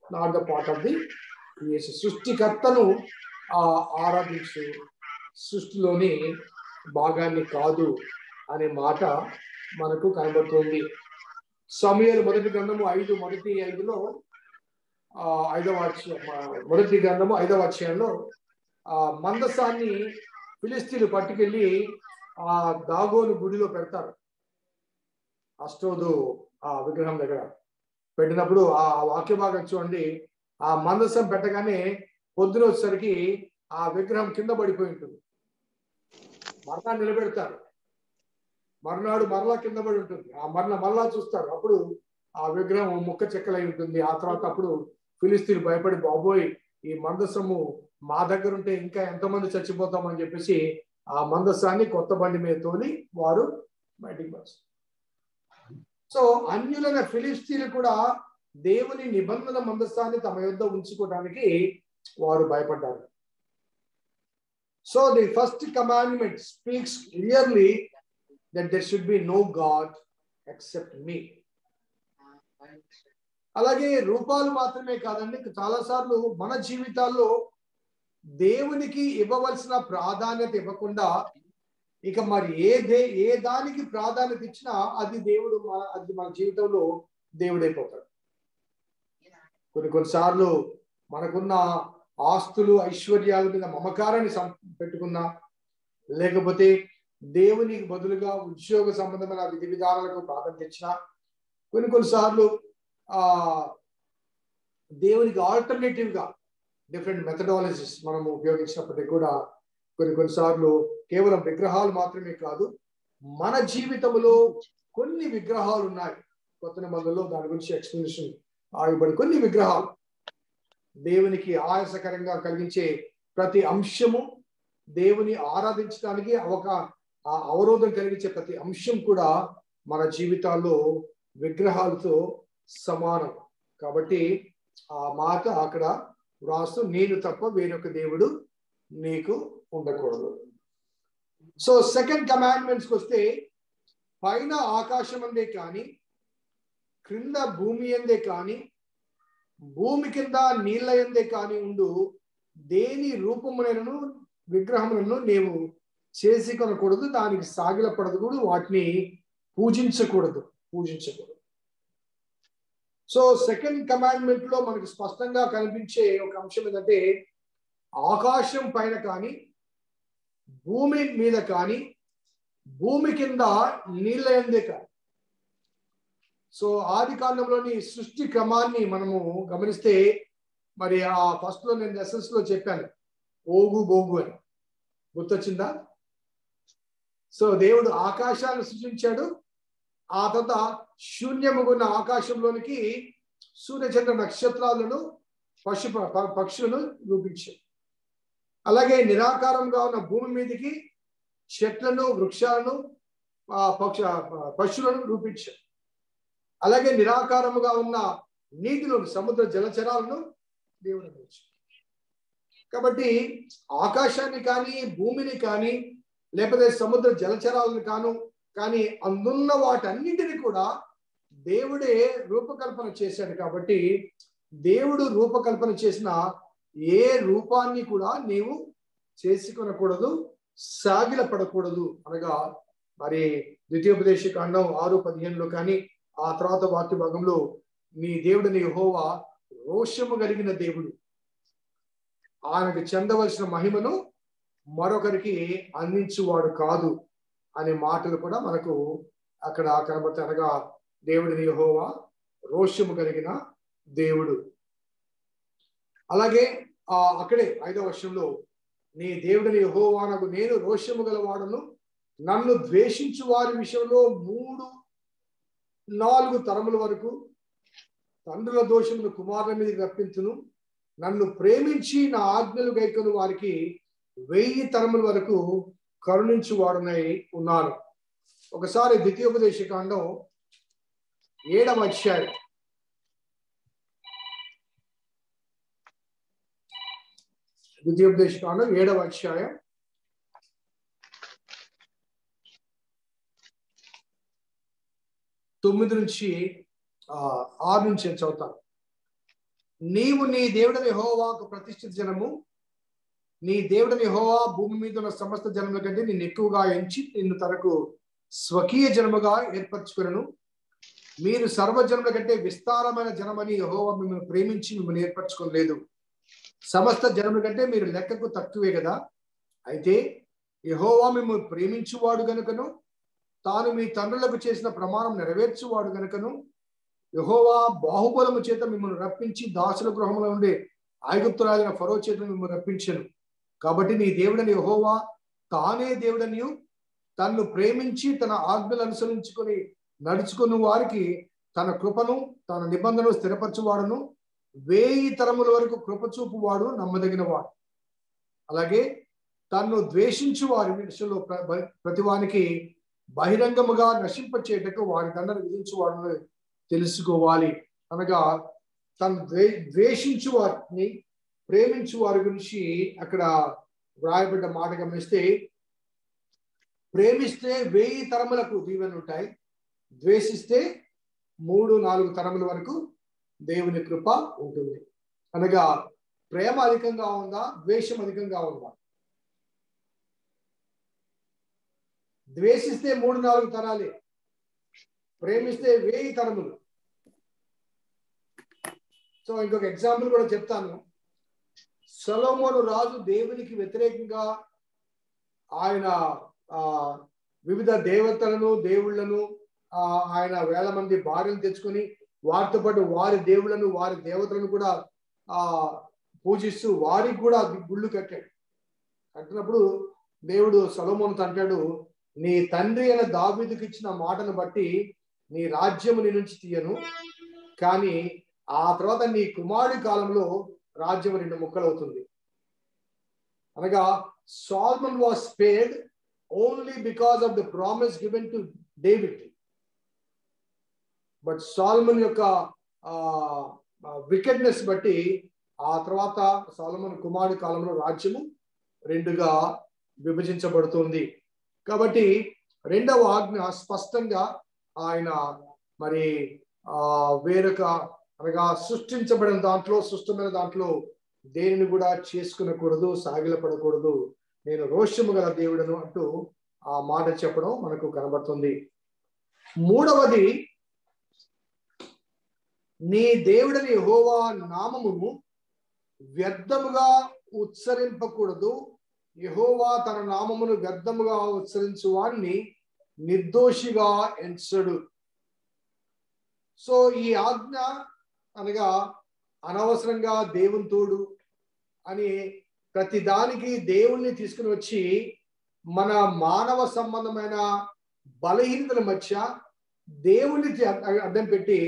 not the part of the creation. సృష్టికర్తను ఆరాధించు, సృష్టిలోని భాగాన్ని కాదు అనే మాట మనకు కనబడుతుంది. సమూయేలు మొదటి గ్రంథము 5:5లో 5వ అధ్యాయంలో మందసాన్ని ఫిలిస్తీన్లు పట్టుకెళ్ళి ఆ దాగోను గుడిలో పెడతారు. అష్టోదు విగ్రహం దగ్గర పెట్టినప్పుడు ఆ వాక్య భాగం చూడండి. ఆ మందసం పెట్టగానే పొద్దున వచ్చేసరికి ఆ విగ్రహం కింద పడిపోయి ఉంటుంది. మరలా నిలబెడతారు, మర్నాడు మరలా కింద పడి ఉంటుంది. ఆ మరలా చూస్తారు, అప్పుడు ఆ విగ్రహం ముక్క చెక్కలై ఉంటుంది. ఆ తర్వాత అప్పుడు ఫిలిస్తీన్లు భయపడి, బాబోయ్ ఈ మందసము మా దగ్గర ఉంటే ఇంకా ఎంతమంది చచ్చిపోతామని చెప్పేసి ఆ మందసాన్ని కొత్త బండి మీద తోలి వారు బయటికి వస్తారు. సో అన్యులైన ఫిలిస్తీన్లు కూడా దేవుని నిబంధన మందసాన్ని తమ యొద్ద ఉంచుకోవడానికి వారు భయపడ్డారు. So the first commandment speaks clearly that there should be no God except me. అలాగే రూపాలు మాత్రమే కాదండి, చాలాసార్లు మన జీవితాల్లో దేవునికి ఇవ్వవలసిన ప్రాధాన్యత ఇవ్వకుండా ఇక మరి ఏ దానికి ప్రాధాన్యత ఇచ్చినా అది మన జీవితంలో దేవుడైపోతాడు. కొన్నిసార్లు మనకున్న ఆస్తులు ఐశ్వర్యాల మీద మమకారాన్ని పెట్టుకున్నా, లేకపోతే దేవునికి బదులుగా ఉద్యోగ సంబంధమైన విధి విధానాలకు ప్రాధాన్యత ఇచ్చినా, కొన్నిసార్లు దేవునికి ఆల్టర్నేటివ్ గా డిఫరెంట్ మెథడాలజీస్ మనం ఉపయోగించినప్పటికీ కూడా కొన్నిసార్లు కేవలం విగ్రహాలు మాత్రమే కాదు, మన జీవితంలో కొన్ని విగ్రహాలు ఉన్నాయి. కొత్త నిబంధనలో దాని గురించి ఎక్స్ప్లెనేషన్ ఇవ్వబడి కొన్ని విగ్రహాలు దేవునికి ఆయాసకరంగా కలిగించే ప్రతి అంశము, దేవుని ఆరాధించడానికి అవరోధం కలిగించే ప్రతి అంశం కూడా మన జీవితాల్లో విగ్రహాలతో సమానం. కాబట్టి ఆ మాట అక్కడ వ్రాస్తూ, నేను తప్ప వేరొక దేవుడు నీకు ఉండకూడదు. సో సెకండ్ కమాండ్మెంట్స్కి వస్తే, పైన ఆకాశం అందే కానీ, క్రింద భూమి అందే కానీ, భూమి కింద నీళ్ళ ఎందే కానీ ఉండు దేని రూపములను విగ్రహములను నీవు చేసి కొనకూడదు, దానికి సాగిలపడకూడదు, వాటిని పూజించకూడదు. సో సెకండ్ కమాండ్మెంట్ లో మనకు స్పష్టంగా కనిపించే ఒక అంశం ఏంటంటే, ఆకాశం పైన కానీ భూమి మీద కానీ భూమి కింద నీళ్ళ యందే కానీ. సో ఆది కాండంలోని సృష్టి క్రమాన్ని మనము గమనిస్తే, మరి ఆ ఫస్ట్ లో నేను లెసన్స్ లో చెప్పాను ఓగు బోగు అని, గుర్తొచ్చిందా? సో దేవుడు ఆకాశాన్ని సృష్టించాడు, ఆ తర్వాత శూన్యముగున్న ఆకాశంలోనికి సూర్యచంద్ర నక్షత్రాలను పక్షులను రూపించాడు. అలాగే నిరాకారంగా ఉన్న భూమి మీదకి చెట్లను, వృక్షాలను, పశువులను రూపించాడు. అలాగే నిరాకారముగా ఉన్న నీటిలో సముద్ర జలచరాలను దేవుడు రూపించాడు. కాబట్టి ఆకాశాన్ని కానీ భూమిని కానీ లేకపోతే సముద్ర జలచరాలను కానీ అందున్న వాటన్నింటినీ కూడా దేవుడే రూపకల్పన చేశాడు. కాబట్టి దేవుడు రూపకల్పన చేసిన ఏ రూపాన్ని కూడా నీవు చేసుకొనకూడదు, సాగిలపడకూడదు. అనగా మరి ద్వితీయోపదేశ కాండం 6:15 కానీ ఆ తర్వాత వాక్య భాగంలో, నీ దేవుడిని యెహోవా రోషము కలిగిన దేవుడు, ఆయనకు చెందవలసిన మహిమను మరొకరికి అందించువాడు కాదు అనే మాటలు కూడా మనకు అక్కడ కనబడతాయి. అనగా దేవుడిని యెహోవా రోషము కలిగిన దేవుడు. అలాగే అక్కడే 5వ వచనంలో, నీ దేవుడిని యెహోవానగు నేను రోషము గలవాడను, నన్ను ద్వేషించు వారి విషయంలో 3-4 తరముల వరకు తండ్రుల దోషమును కుమారుల మీదకి రప్పించును, నన్ను ప్రేమించి నా ఆజ్ఞలు గైకొను వారికి 1000 తరముల వరకు కరుణించు వాడునై ఉన్నాను. ఒకసారి ద్వితీయోపదేశ కాండం 7వ అధ్యాయం ద్వితీయోపదేశ కాండం 7వ అధ్యాయం 9 నుంచి 6 నుంచి చదువుతాను. నీవు నీ దేవుడిని యెహోవాకు ప్రతిష్ఠిత జనము, నీ దేవుడిని యెహోవా భూమి మీద ఉన్న సమస్త జనముల కంటే నిన్ను ఎక్కువగా ఎంచి నిన్ను తనకు స్వకీయ జనముగా ఏర్పరచుకును. మీరు సర్వజనుల కంటే విస్తారమైన జనమని యెహోవా మిమ్మల్ని ప్రేమించి మిమ్మల్ని ఏర్పరచుకోలేదు. సమస్త జనముల కంటే మీరు లెక్కకు తక్కువే కదా. అయితే యెహోవా మిమ్మల్ని ప్రేమించువాడు గనుకను, తాను మీ తండ్రులకు చేసిన ప్రమాణం నెరవేర్చువాడు గనుకను, యెహోవా బాహుబలము చేత మిమ్మల్ని రప్పించి దాసుల గృహంలో ఉండే ఐగుప్తు రాజైన ఫరో చేత మిమ్మల్ని రప్పించను. కాబట్టి నీ దేవుడని యెహోవా తానే దేవుడనియు, తన్ను ప్రేమించి తన ఆజ్ఞలు అనుసరించుకొని నడుచుకున్న వారికి తన కృపను తన నిబంధనను స్థిరపరచువాడును, 1000 తరముల వరకు కృపచూపు వాడు నమ్మదగిన వాడు. అలాగే తన్ను ద్వేషించు వారి విషయంలో ప్రతివానికి బహిరంగముగా నశింపచేయటకు వారి దండను విధించువాడును తెలుసుకోవాలి. అనగా తను ద్వేషించు వారిని ప్రేమించు వారి గురించి అక్కడ వ్రాయబడ్డ మాట గమనిస్తే, ప్రేమిస్తే 1000 తరములకు దీవెనలు ఉంటాయి, ద్వేషిస్తే 3-4 తరముల వరకు దేవుని కృప ఉంటుంది. అనగా ప్రేమ అధికంగా ఉందా, ద్వేషం అధికంగా ఉందా? ద్వేషిస్తే 3-4 తరాలే, ప్రేమిస్తే 1000 తరములు. సో ఇంకొక ఎగ్జాంపుల్ కూడా చెప్తాను. సొలొమోను రాజు దేవునికి వ్యతిరేకంగా ఆయన వివిధ దేవతలను దేవుళ్లను ఆయన 1000 మంది భార్యలు తెచ్చుకొని వారితో పాటు వారి దేవుళ్లను వారి దేవతలను కూడా పూజిస్తూ వారికి కూడా గుళ్ళు కట్టాడు. కట్టినప్పుడు దేవుడు సొలొమోనుతో అంటాడు, నీ తండ్రి అయిన దావీదుకి ఇచ్చిన మాటను బట్టి నీ రాజ్యము నీ నుంచి తీయను, కానీ ఆ తర్వాత నీ కుమారుడి కాలంలో రాజ్యం 2 ముక్కలవుతుంది. అనగా Solomon was spared only because of the promise given to David. But Solomon యొక్క వికెట్నెస్ బట్టి ఆ తర్వాత సొలొమోను కుమారుడి కాలంలో రాజ్యము 2గా విభజించబడుతుంది. కాబట్టి 2వ ఆజ్ఞ స్పష్టంగా ఆయన మరి వేరొక అనగా సృష్టించబడిన దాంట్లో సృష్టమైన దాంట్లో దేనిని కూడా చేసుకునకూడదు, సాగిలపడకూడదు. నేను రోషము గల దేవుడను అంటూ ఆ మాట చెప్పడం మనకు కనబడుతుంది. మూడవది, నీ దేవుడని యెహోవా నామమును వ్యర్థముగా ఉచ్చరింపకూడదు. యెహోవా తన నామమును వ్యర్థముగా ఉచ్చరించు వారిని నిర్దోషిగా ఎంచడు. సో ఈ ఆజ్ఞ అనగా అనవసరంగా దేవుని తోడు అని ప్రతి దానికి దేవుణ్ణి తీసుకుని వచ్చి మన మానవ సంబంధమైన బలహీనతల మధ్య దేవుణ్ణి అడ్డం పెట్టి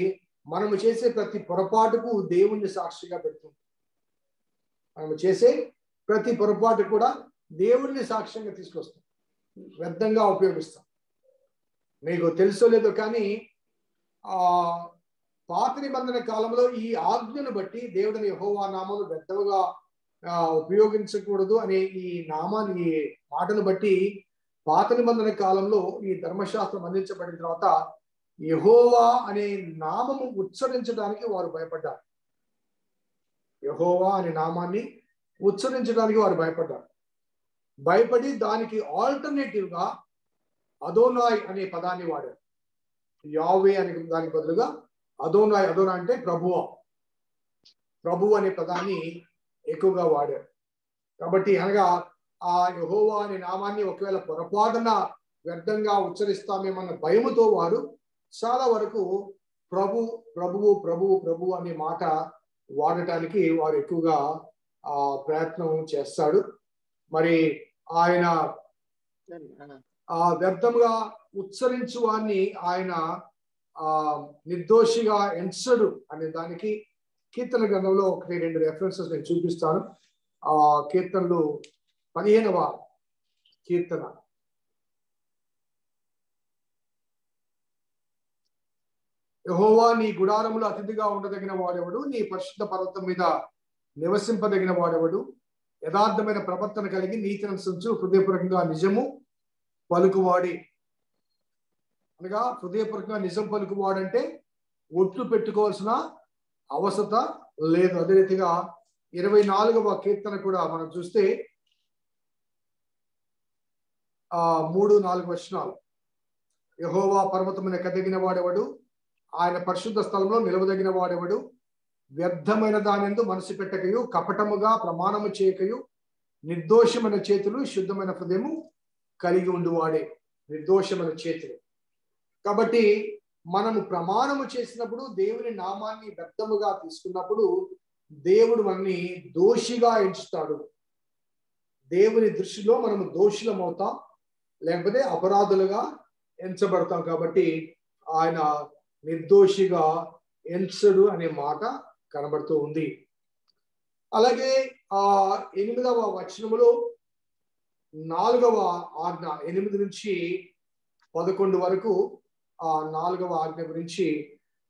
మనము చేసే ప్రతి పొరపాటుకు దేవుణ్ణి సాక్షిగా పెడుతుంది. మనము చేసే ప్రతి పొరపాటు కూడా దేవుణ్ణి సాక్ష్యంగా తీసుకొస్తాం, వ్యర్థంగా ఉపయోగిస్తాం. మీకు తెలుసో లేదో కానీ పాత నిబంధన కాలంలో ఈ ఆజ్ఞను బట్టి దేవుడిని యెహోవా నామమును వ్యర్థముగా ఉపయోగించకూడదు అనే ఈ నామాన్ని, ఈ మాటను బట్టి పాత నిబంధన కాలంలో ఈ ధర్మశాస్త్రం అందించబడిన తర్వాత యెహోవా అనే నామము ఉచ్చరించడానికి వారు భయపడ్డారు. యెహోవా అనే నామాన్ని ఉచ్చరించడానికి వారు భయపడ్డారు. భయపడి దానికి ఆల్టర్నేటివ్ గా అదోనాయ్ అనే పదాన్ని వాడారు. యావే అనే దానికి బదులుగా అదోనాయ్, అదోనాయ్ అంటే ప్రభువా, ప్రభు అనే పదాన్ని ఎక్కువగా వాడారు. కాబట్టి అనగా ఆ యెహోవా అనే నామాన్ని ఒకవేళ పొరపాటున వ్యర్థంగా ఉచ్చరిస్తామేమన్న భయముతో వారు చాలా వరకు ప్రభువు ప్రభువు ప్రభువు ప్రభు అనే మాట వాడటానికి వారు ఎక్కువగా ప్రయత్నం చేస్తాడు. మరి ఆయన వ్యర్థంగా ఉచ్చరించు వారిని ఆయన నిర్దోషిగా ఎంచడు అనే దానికి కీర్తన గ్రంథంలో 1-2 రెఫరెన్సెస్ నేను చూపిస్తాను. కీర్తనలు 15వ కీర్తన, యెహోవా నీ గుడారములో అతిథిగా ఉండదగిన వాడెవడు, నీ పరిశుద్ధ పర్వతం మీద నివసింపదగిన వాడెవడు, యథార్థమైన ప్రవర్తన కలిగి నీతిని అనుసరించు హృదయపూర్వకంగా నిజము పలుకువాడి. అనగా హృదయపూర్వకంగా నిజం పలుకువాడంటే ఒట్లు పెట్టుకోవాల్సిన అవసరత లేదు. అదే రీతిగా 24వ కీర్తన కూడా మనం చూస్తే 3-4 వచనాలు, యెహోవా పర్వతమున ఎక్కదగిన వాడెవడు, ఆయన పరిశుద్ధ స్థలంలో నిలవదగిన వాడెవడు, వ్యర్థమైన దానియందు మనసు పెట్టకయు కపటముగా ప్రమాణము చేయకయు నిర్దోషమైన చేతులు శుద్ధమైన హృదయము కలిగి ఉండువాడే. నిర్దోషమైన చేతులు కాబట్టి మనము ప్రమాణము చేసినప్పుడు దేవుని నామాన్ని వ్యర్థముగా తీసుకున్నప్పుడు దేవుడు మనల్ని దోషిగా ఎంచుతాడు. దేవుని దృష్టిలో మనము దోషులం అవుతాం, లేకపోతే అపరాధులుగా ఎంచబడతాం. కాబట్టి ఆయన నిర్దోషిగా ఎంచడు అనే మాట కనబడుతూ ఉంది. అలాగే 8వ వచనములో 4వ ఆజ్ఞ 8 నుంచి 11 వరకు 4వ ఆజ్ఞ గురించి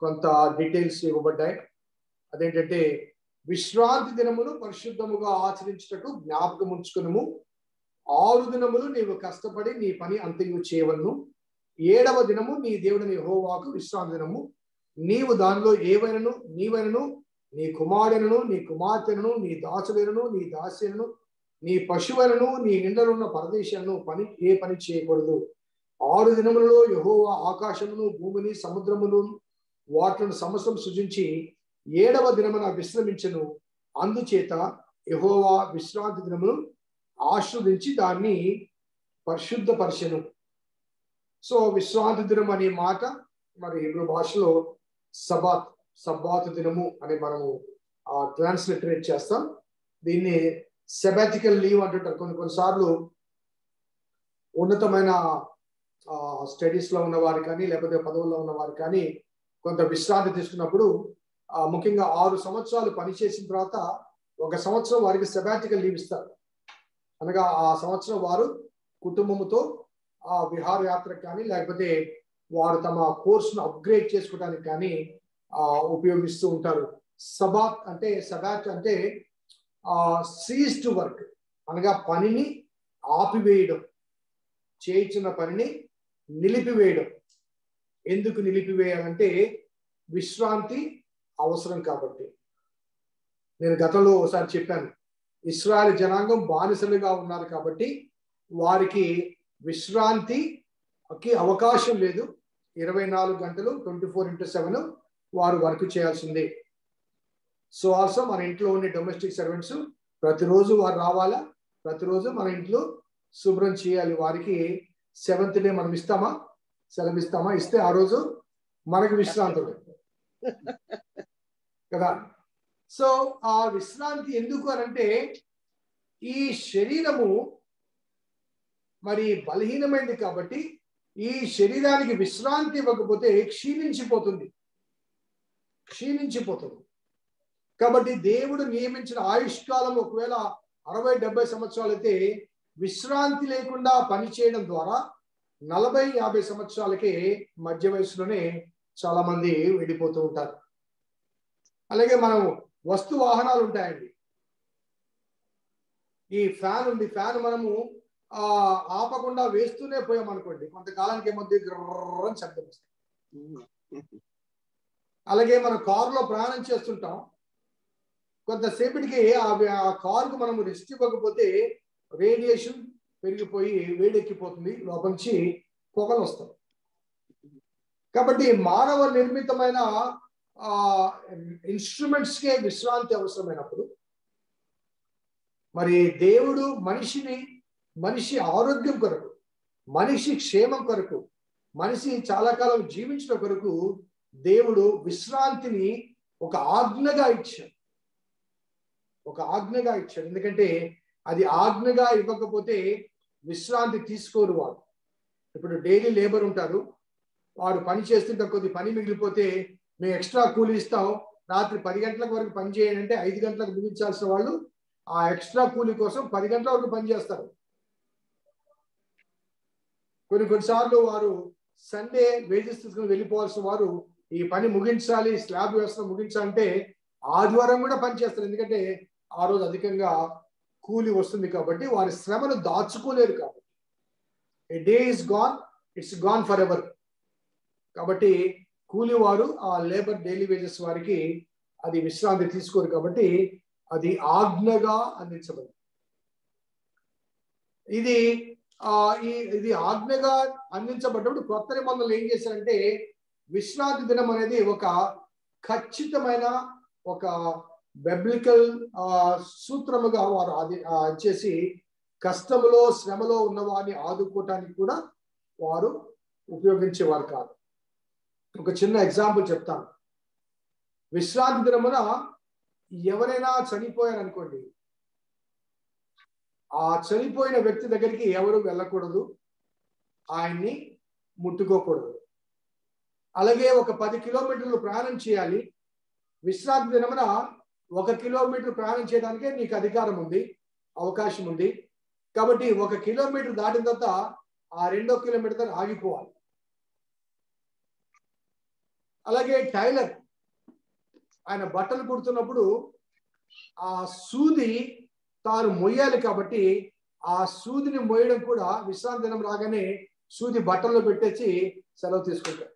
కొంత డీటెయిల్స్ ఇవ్వబడ్డాయి. అదేంటంటే, విశ్రాంతి దినమును పరిశుద్ధముగా ఆచరించుటకు జ్ఞాపకం ఉంచుకును. 6 దినములు నీవు కష్టపడి నీ పని అంతయు చేయవలను. 7వ దినము నీ దేవుడైన యెహోవాకు విశ్రాంతి దినము. నీవు దానిలో నీవైనను నీ కుమారులను నీ కుమార్తెను నీ దాసులను నీ దాస్యను నీ పశువులను నీ నిండలున్న పరదేశాలను ఏ పని చేయకూడదు. 6 దినములలో యెహోవా ఆకాశమును భూమిని సముద్రమును వాటిని సంవత్సరం సృజించి 7వ దినమున విశ్రమించెను. అందుచేత యెహోవా విశ్రాంతి దినమును ఆశీర్వదించి దాన్ని పరిశుద్ధపరిచెను. సో విశ్రాంతి దినం అనే మాట మరి హీబ్రూ భాషలో సబ్బాతు దినము అని మనము ట్రాన్స్లిటరేట్ చేస్తాం. దీన్ని సెబాటికల్ లీవ్ అంటుంటారు. కొన్నిసార్లు ఉన్నతమైన స్టడీస్ లో ఉన్నవారు కానీ లేకపోతే పదవుల్లో ఉన్నవారు కానీ కొంత విశ్రాంతి తీసుకున్నప్పుడు ముఖ్యంగా 6 సంవత్సరాలు పనిచేసిన తర్వాత 1 సంవత్సరం వారికి సెబాటికల్ లీవ్ ఇస్తారు. అనగా ఆ సంవత్సరం వారు కుటుంబంతో విహారయాత్రకు కానీ లేకపోతే వారు తమ కోర్సును అప్గ్రేడ్ చేసుకోవడానికి కానీ ఉపయోగిస్తూ ఉంటారు. సబాత్ అంటే సీజ్ టు వర్క్ అనగా పనిని ఆపివేయడం, చేయించిన పనిని నిలిపివేయడం. ఎందుకు నిలిపివేయాలంటే విశ్రాంతి అవసరం కాబట్టి. నేను గతంలో ఒకసారి చెప్పాను, ఇశ్రాయేలు జనాంగం బానిసలుగా ఉన్నారు కాబట్టి వారికి విశ్రాంతికి అవకాశం లేదు. 24 గంటలు 24/7 వారు వర్క్ చేయాల్సిందే. సో ఆల్సో మన ఇంట్లో ఉండే డొమెస్టిక్ సర్వెంట్స్ ప్రతిరోజు వారు రావాలా, ప్రతిరోజు మన ఇంట్లో శుభ్రం చేయాలి. వారికి 7th డే మనం ఇస్తామా, సెలవిస్తామా? ఇస్తే ఆ రోజు మనకు విశ్రాంతి కదా. సో ఆ విశ్రాంతి ఎందుకు అనంటే ఈ శరీరము మరి బలహీనమైంది కాబట్టి ఈ శరీరానికి విశ్రాంతి ఇవ్వకపోతే క్షీణించిపోతుంది. కాబట్టి దేవుడు నియమించిన ఆయుష్కాలం ఒకవేళ 60-70 సంవత్సరాలు అయితే విశ్రాంతి లేకుండా పని చేయడం ద్వారా 40-50 సంవత్సరాలకే మధ్య వయసులోనే చాలా మంది వెళ్ళిపోతూ ఉంటారు. అలాగే మనం వస్తు వాహనాలు ఉంటాయండి. ఈ ఫ్యాన్ ఉంది, ఫ్యాన్ మనము ఆపకుండా వేస్తూనే పోయామనుకోండి, కొంతకాలానికి ఏమవుతుంది, గ్రర్రని శబ్దం వస్తుంది. అలాగే మనం కారులో ప్రయాణం చేస్తుంటాం, కొంతసేపటికి ఆ కారుకు మనం రెస్ట్ ఇవ్వకపోతే రేడియేషన్ పెరిగిపోయి వేడెక్కిపోతుంది, లోపల నుంచి పొగలు వస్తాయి. కాబట్టి మానవ నిర్మితమైన ఇన్స్ట్రుమెంట్స్కే విశ్రాంతి అవసరమైనప్పుడు మరి దేవుడు మనిషి ఆరోగ్యం కొరకు, మనిషి క్షేమం కొరకు, మనిషి చాలా కాలం జీవించడం కొరకు దేవుడు విశ్రాంతిని ఒక ఆజ్ఞగా ఇచ్చాడు. ఎందుకంటే అది ఆజ్ఞగా ఇవ్వకపోతే విశ్రాంతి తీసుకోరు వారు. ఇప్పుడు డైలీ లేబర్ ఉంటారు, వాడు పని చేస్తుంటే కొద్ది పని మిగిలిపోతే మేము ఎక్స్ట్రా కూలీ ఇస్తాం, రాత్రి 10 గంటల వరకు పని చేయాలంటే 5 గంటలకు ముగించాల్సిన వాళ్ళు ఆ ఎక్స్ట్రా కూలీ కోసం 10 గంటల వరకు పని చేస్తారు. కొన్నిసార్లు వారు సండే వేజెస్ తీసుకుని వెళ్ళిపోవాల్సిన వారు ఈ పని ముగించాలి, స్లాబ్ వ్యవస్థ ముగించాలంటే ఆదివారం కూడా పని చేస్తారు. ఎందుకంటే ఆ రోజు అధికంగా కూలీ వస్తుంది కాబట్టి వారి శ్రమను దాచుకోలేరు. కాబట్టి a day is gone, it's gone forever. కాబట్టి కూలీ వారు ఆ లేబర్ డైలీ వేజెస్ వారికి అది విశ్రాంతి తీసుకోరు కాబట్టి అది ఆజ్ఞగా అందించబడింది. ఇది ఆజ్ఞగా అందించబడ్డప్పుడు కొత్త నిబంధనలు ఏం చేశారంటే విశ్రాంతి దినం అనేది ఒక ఖచ్చితమైన ఒక బిబ్లికల్ సూత్రముగా వారు చేసి కష్టములో శ్రమలో ఉన్న వారిని ఆదుకోవటానికి కూడా వారు ఉపయోగించేవారు కాదు. ఒక చిన్న ఎగ్జాంపుల్ చెప్తాను. విశ్రాంతి దినమున ఎవరైనా చనిపోయారనుకోండి, ఆ చనిపోయిన వ్యక్తి దగ్గరికి ఎవరు వెళ్ళకూడదు, ఆయన్ని ముట్టుకోకూడదు. అలాగే ఒక 10 కిలోమీటర్లు ప్రయాణం చేయాలి. విశ్రాంతి దినమున 1 కిలోమీటర్ ప్రయాణం చేయడానికే నీకు అధికారం ఉంది, అవకాశం ఉంది. కాబట్టి 1 కిలోమీటర్ దాటిన తర్వాత ఆ 2వ కిలోమీటర్ ఆగిపోవాలి. అలాగే టైలర్ ఆయన బట్టలు కుడుతున్నప్పుడు ఆ సూది తాను మొయ్యాలి కాబట్టి ఆ సూదిని మొయ్యడం కూడా విశ్రాంతి దినం రాగానే సూది బట్టల్లో పెట్టేసి సెలవు తీసుకుంటాడు.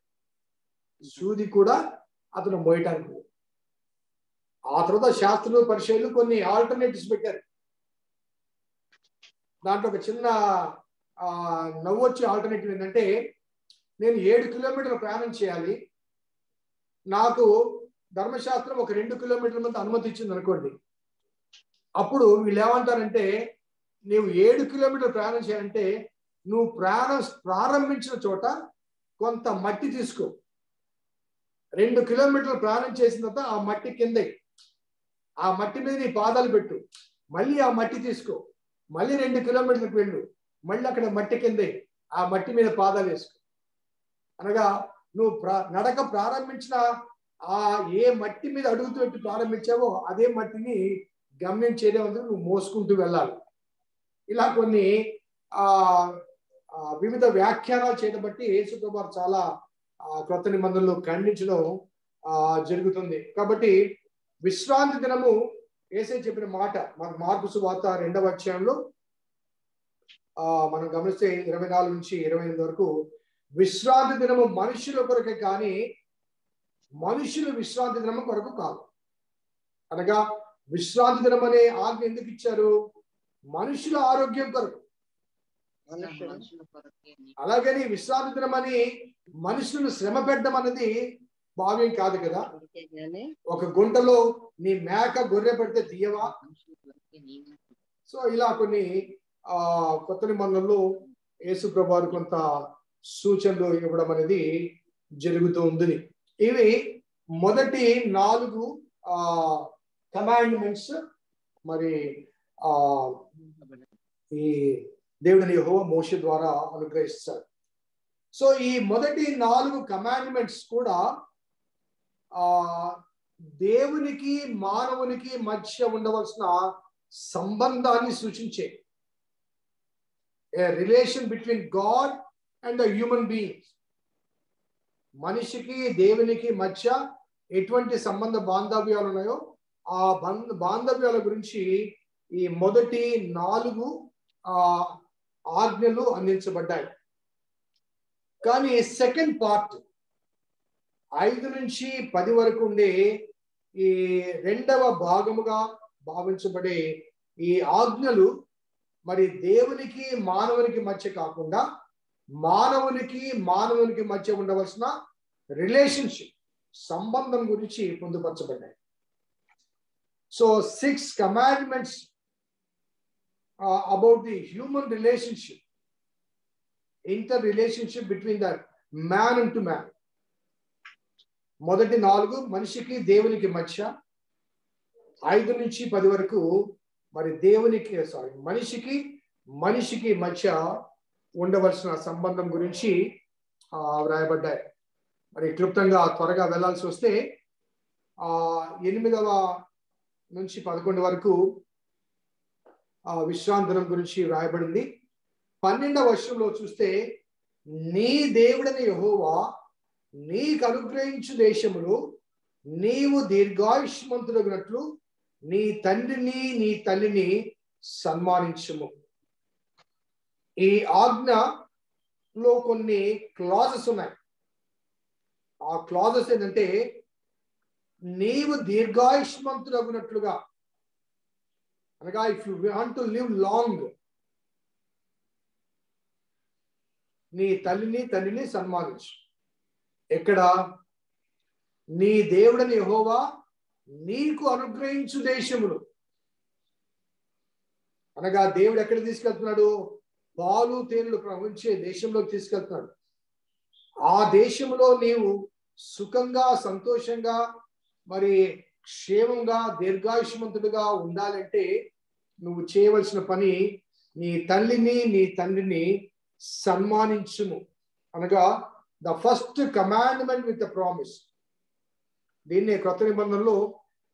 సూది కూడా అతను మొయ్యటానికి. ఆ తర్వాత శాస్త్రులు పరిచయాలు కొన్ని ఆల్టర్నేటివ్స్ పెట్టారు. దాంట్లో ఒక చిన్న నవ్వొచ్చే ఆల్టర్నేటివ్ ఏంటంటే, నేను 7 కిలోమీటర్ల ప్రయాణం చేయాలి, నాకు ధర్మశాస్త్రం ఒక 2 కిలోమీటర్ల మంది అనుమతి ఇచ్చింది అనుకోండి. అప్పుడు వీళ్ళు ఏమంటారంటే, నువ్వు 7 కిలోమీటర్లు ప్రయాణం చేయాలంటే నువ్వు ప్రయాణం ప్రారంభించిన చోట కొంత మట్టి తీసుకో, 2 కిలోమీటర్లు ప్రయాణం చేసిన తర్వాత ఆ మట్టి కింద, ఆ మట్టి మీద నీ పాదాలు పెట్టు, మళ్ళీ ఆ మట్టి తీసుకో, మళ్ళీ 2 కిలోమీటర్లకు వెళ్ళు, మళ్ళీ అక్కడ మట్టి కింద ఆ మట్టి మీద పాదాలు వేసుకో. అనగా నువ్వు నడక ప్రారంభించిన ఏ మట్టి మీద అడుగుతూ పెట్టి ప్రారంభించావో అదే మట్టిని గమ్యం చేరేందుకు నువ్వు మోసుకుంటూ వెళ్ళాలి. ఇలా కొన్ని వివిధ వ్యాఖ్యానాలు చేయడం బట్టి యేసుప్రభు చాలా క్రొత్త నిబంధనలు ఖండించడం జరుగుతుంది. కాబట్టి విశ్రాంతి దినము యేసయ్య చెప్పిన మాట మన మార్కు సువార్త 2వ అధ్యాయంలో మనం గమనిస్తే 24 నుంచి 28 వరకు, విశ్రాంతి దినము మనుషుల కొరకే కానీ మనుషులు విశ్రాంతి దినము కొరకు కాదు. అనగా విశ్రాంతి దినం అనే ఆజ్ఞ ఎందుకు ఇచ్చారు? మనుషుల ఆరోగ్యం కొరకు. అలాగని విశ్రాంతి దినం అని మనుషులను శ్రమ పెట్టడం అనేది భావ్యం కాదు కదా. ఒక గుంటలో నీ మేక గొర్రె పెడితే తీయవా? సో ఇలా కొన్ని కొత్త నిబంధనలు యేసు ప్రభువారు కొంత సూచనలు ఇవ్వడం అనేది జరుగుతూ ఉంది. ఇవి మొదటి 4 కమాండ్మెంట్స్ మరి ఈ దేవుని యెహోవా మోషే ద్వారా అనుగ్రహిస్తారు. సో ఈ మొదటి 4 కమాండ్మెంట్స్ కూడా దేవునికి మానవునికి మధ్య ఉండవలసిన సంబంధాన్ని సూచించే relation between God and the human beings. మనిషికి దేవునికి మధ్య ఎటువంటి సంబంధ బాంధవ్యాలు ఉన్నాయో ఆ బాంధవ్యాల గురించి ఈ మొదటి 4 ఆజ్ఞలు అందించబడ్డాయి. కానీ సెకండ్ పార్ట్ 5 నుంచి 10 వరకు ఉండే ఈ రెండవ భాగముగా భావించబడే ఈ ఆజ్ఞలు మరి దేవునికి మానవునికి మధ్య కాకుండా మానవునికి మధ్య ఉండవలసిన రిలేషన్షిప్ సంబంధం గురించి పొందుపరచబడ్డాయి. So 6 commandments about the human relationship, interrelationship between the man and to man. మొదటి 4 మనిషికి దేవునికి మధ్య, 5 నుంచి 10 వరకు మరి మనిషికి మధ్య ఉండవలసిన సంబంధం గురించి వ్రాయబడ్డాయి. మరి క్లుప్తంగా త్వరగా వెళ్లాల్సి వస్తే 8వ నుంచి 11 వరకు విశ్రాంతి దినం గురించి వ్రాయబడింది. 12వ వచనంలో చూస్తే నీ దేవుడైన యెహోవా నీకు అనుగ్రహించు దేశములో నీవు దీర్ఘాయుష్మంతుడగునట్లు నీ తండ్రిని నీ తల్లిని సన్మానించుము. ఈ ఆజ్ఞలో కొన్ని క్లాజెస్ ఉన్నాయి. ఆ క్లాజెస్ ఏంటంటే నీవు దీర్ఘాయుష్మంతుడగునట్లుగా, అనగా if you want to live long నీ తల్లిని తండ్రిని సన్మానించు. ఎక్కడ? నీ దేవుడని యెహోవా నీకు అనుగ్రహించు దేశములు. అనగా దేవుడు ఎక్కడ తీసుకెళ్తున్నాడు? పాలు తేనెలు ప్రవహించే దేశంలోకి తీసుకెళ్తున్నాడు. ఆ దేశంలో నీవు సుఖంగా సంతోషంగా మరి క్షేమంగా దీర్ఘాయుష్మంతుడిగా ఉండాలంటే నువ్వు చేయవలసిన పని నీ తల్లిని నీ తండ్రిని సన్మానించుము. అనగా the first commandment with the promise. దీన్ని క్రొత్త నిబంధనలో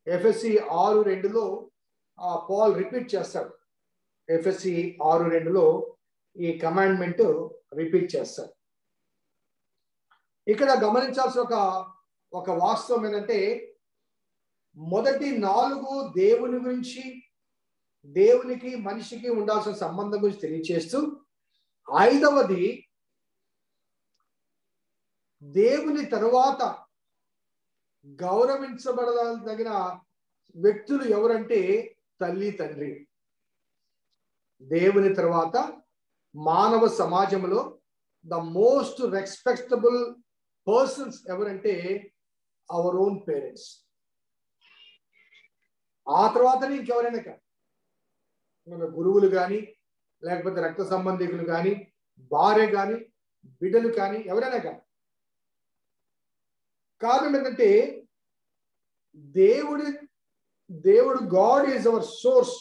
ఎఫెసీ 6:2లో పాల్ రిపీట్ చేస్తాడు. ఎఫెసీ 6:2లో ఈ కమాండ్మెంట్ రిపీట్ చేస్తాడు. ఇక్కడ గమనించాల్సిన ఒక వాస్తవం ఏంటంటే మొదటి 4 దేవుని గురించి, దేవునికి మనిషికి ఉండాల్సిన సంబంధం గురించి తెలియచేస్తూ, 5వది దేవుని తరువాత గౌరవించబడదగిన వ్యక్తులు ఎవరంటే తల్లి తండ్రి. దేవుని తర్వాత మానవ సమాజంలో ద మోస్ట్ రెస్పెక్టబుల్ పర్సన్స్ ఎవరంటే అవర్ ఓన్ పేరెంట్స్. ఆ తర్వాతనే ఇంకెవరైనా కాదు. మన గురువులు కానీ, లేకపోతే రక్త సంబంధికులు కానీ, భార్య కానీ, బిడ్డలు కానీ, ఎవరైనా కానీ. కారణం ఏంటంటే దేవుడు గాడ్ ఈజ్ అవర్ సోర్స్.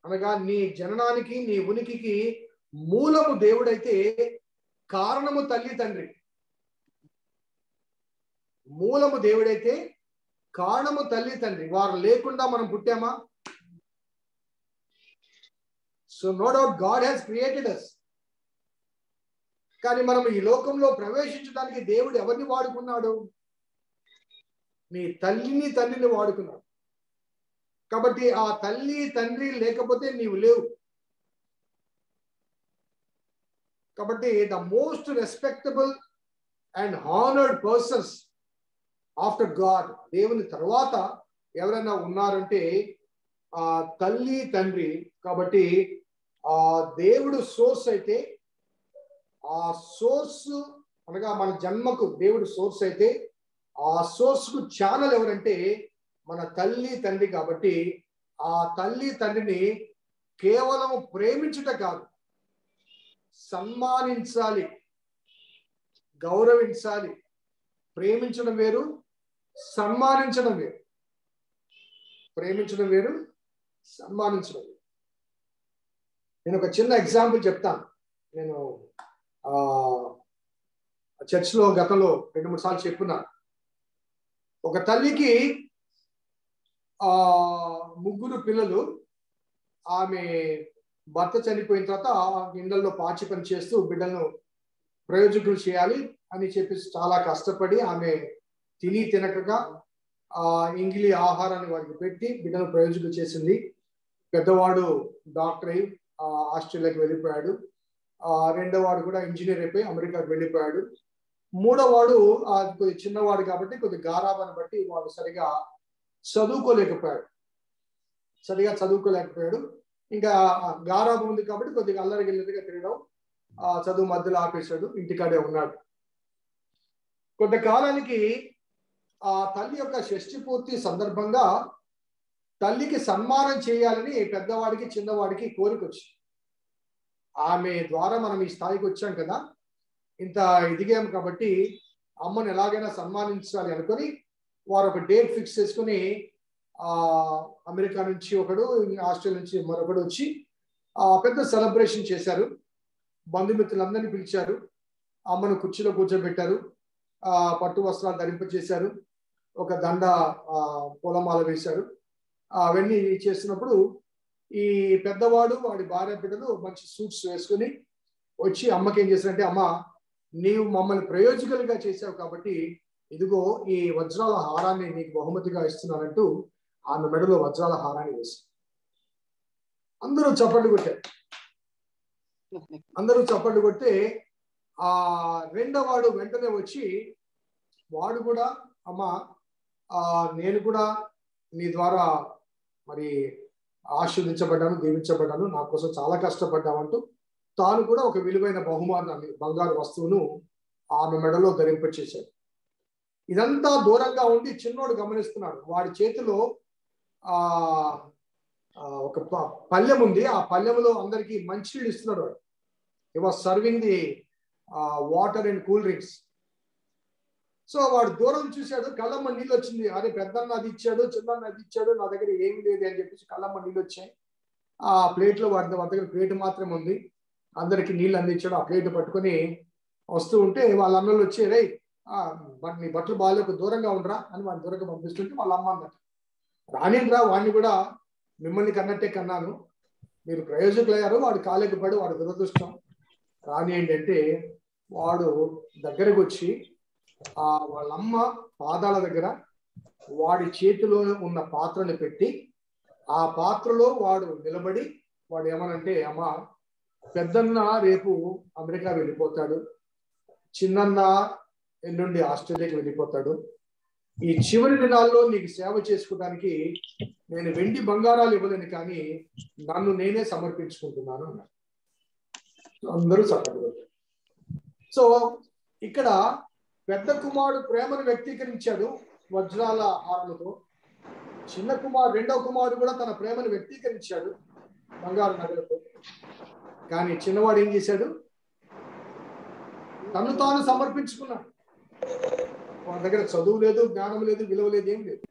అనగా నీ జననానికి నీ ఉనికికి మూలము దేవుడైతే కారణము తల్లి తండ్రి. మూలము దేవుడైతే కారణము తల్లి తండ్రి. వారు లేకుండా మనం పుట్టామా? So no doubt God has created us. కానీ మనం ఈ లోకంలో ప్రవేశించడానికి దేవుడు ఎవరిని వాడుకున్నాడు? నీ తల్లిని తండ్రిని వాడుకున్నాడు. కాబట్టి ఆ తల్లి తండ్రి లేకపోతే నీవు లేవు. కాబట్టి the most respectable and honoured persons after God, దేవుని తర్వాత ఎవరైనా ఉన్నారంటే ఆ తల్లి తండ్రి. కాబట్టి ఆ దేవుడు సోర్స్ అయితే, ఆ సోర్స్ అనగా మన జన్మకు దేవుడు సోర్స్ అయితే, ఆ సోర్స్ కు ఛానల్ ఎవరంటే మన తల్లి తండ్రి. కాబట్టి ఆ తల్లి తండ్రిని కేవలం ప్రేమించుట కాదు, సన్మానించాలి, గౌరవించాలి. ప్రేమించడం వేరు, సన్మానించడం వేరు. ప్రేమించడం వేరు, సన్మానించడం వేరు. నేను ఒక చిన్న ఎగ్జాంపుల్ చెప్తాను. నేను చర్చ్లో గతంలో 2-3 సార్లు చెప్పున్నాను. ఒక తల్లికి 3 పిల్లలు. ఆమె భర్త చనిపోయిన తర్వాత ఇళ్లలో పాచి పని చేస్తూ బిడ్డలను ప్రయోజకులు చేయాలి అని చెప్పి చాలా కష్టపడి ఆమె తిని తినకగా ఇంగిలి ఆహారాన్ని వారికి పెట్టి బిడ్డను ప్రయోజకులు చేసింది. పెద్దవాడు డాక్టర్ అయి ఆస్ట్రేలియాకి వెళ్ళిపోయాడు. రెండోవాడు కూడా ఇంజనీర్ అయిపోయి అమెరికాకి వెళ్ళిపోయాడు. మూడోవాడు కొద్ది చిన్నవాడు కాబట్టి కొద్ది గారాబాన్ని బట్టి వాడు సరిగా చదువుకోలేకపోయాడు. ఇంకా గారాబం ఉంది కాబట్టి కొద్దిగా అల్లరిగిల్లరిగా తిరగడం, చదువు మధ్యలో ఆపేశాడు, ఇంటికాడే ఉన్నాడు. కొంతకాలానికి ఆ తల్లి యొక్క షష్ఠి పూర్తి సందర్భంగా తల్లికి సన్మానం చేయాలని పెద్దవాడికి చిన్నవాడికి కోరిక వచ్చింది. ఆమె ద్వారా మనం ఈ స్థాయికి వచ్చాం కదా, ఇంత ఎదిగాం కాబట్టి అమ్మను ఎలాగైనా సన్మానించాలి అనుకొని వారు ఒక డేట్ ఫిక్స్ చేసుకుని అమెరికా నుంచి ఒకడు, ఆస్ట్రేలియా నుంచి మరొకడు వచ్చి పెద్ద సెలబ్రేషన్ చేశారు. బంధుమిత్రులందరినీ పిలిచారు. అమ్మను కుర్చీలో కూర్చోబెట్టారు. పట్టు వస్త్రాలు ధరింపజేశారు. ఒక దండ పూలమాల వేశారు. అవన్నీ చేస్తున్నప్పుడు ఈ పెద్దవాడు వాడి భార్య బిడ్డలు మంచి సూట్స్ వేసుకుని వచ్చి అమ్మకి ఏం చేశారంటే, అమ్మ నీవు మమ్మల్ని ప్రయోజకులుగా చేశావు కాబట్టి ఇదిగో ఈ వజ్రాల హారాన్ని నీకు బహుమతిగా ఇస్తున్నానంటూ ఆమె మెడలో వజ్రాల హారాన్ని వేశారు. అందరూ చప్పట్లు కొట్టే ఆ రెండోవాడు వెంటనే వచ్చి వాడు కూడా, అమ్మ నేను కూడా నీ ద్వారా మరి ఆశీర్వదించబడ్డాను, దీవించబడ్డాను, నా కోసం చాలా కష్టపడ్డామంటూ తాను కూడా ఒక విలువైన బహుమానాన్ని, బంగారు వస్తువును ఆమె మెడలో ధరింపచేశాడు. ఇదంతా దూరంగా ఉండి చిన్నోడు గమనిస్తున్నాడు. వాడి చేతిలో ఒక పళ్ళెం ఉంది. ఆ పళ్ళెంలో అందరికి మంచినీళ్ళు ఇస్తున్నాడు. వాడు he was serving the water and cool drinks. So వాడు దూరం చూశాడు, కళ్ళమ్మ నీళ్ళు వచ్చింది. అరే పెద్దన్న అది ఇచ్చాడు, చిన్న అది ఇచ్చాడు, నా దగ్గర ఏమి లేదు అని చెప్పేసి కళ్ళమ్మ నీళ్ళు వచ్చాయి. ఆ ప్లేట్లో వాడి దగ్గర ప్లేట్ మాత్రమే ఉంది. అందరికి నీళ్ళు అందించాడు. ఆ ప్లేట్ పట్టుకొని వస్తూ ఉంటే వాళ్ళ అన్నలు వచ్చి, రే నీ బట్టలు బాగాలేక దూరంగా ఉండరా అని వాడిని దూరంగా పంపిస్తుంటే వాళ్ళ అమ్మ అన్నట్టు, రానిరా వాడిని కూడా మిమ్మల్ని కన్నట్టే కన్నాను, మీరు ప్రయోజకులయ్యారు, వాడు కాలేకి పడి వాడు దురదృష్టం, రానియండి అంటే వాడు దగ్గరకు వచ్చి వాళ్ళమ్మ పాదాల దగ్గర వాడి చేతిలో ఉన్న పాత్రను పెట్టి ఆ పాత్రలో వాడు నిలబడి వాడు ఏమనంటే, అమ్మ పెద్దన్న రేపు అమెరికా వెళ్ళిపోతాడు, చిన్నన్న ఎల్లుండి ఆస్ట్రేలియాకి వెళ్ళిపోతాడు, ఈ చివరి దినాల్లో నీకు సేవ చేసుకోవడానికి నేను వెండి బంగారాలు ఇవ్వలేను కానీ నన్ను నేనే సమర్పించుకుంటున్నాను అన్నారు. అందరూ చక్కగా. సో ఇక్కడ పెద్ద కుమారుడు ప్రేమను వ్యక్తీకరించాడు వజ్రాల హారాలతో. రెండవ కుమారుడు కూడా తన ప్రేమను వ్యక్తీకరించాడు బంగారు నగలతో. కానీ చిన్నవాడు ఏం చేశాడు? తను తాను సమర్పించుకున్నాడు. వాడి దగ్గర చదువు లేదు, జ్ఞానం లేదు, విలువ లేదు, ఏం లేదు.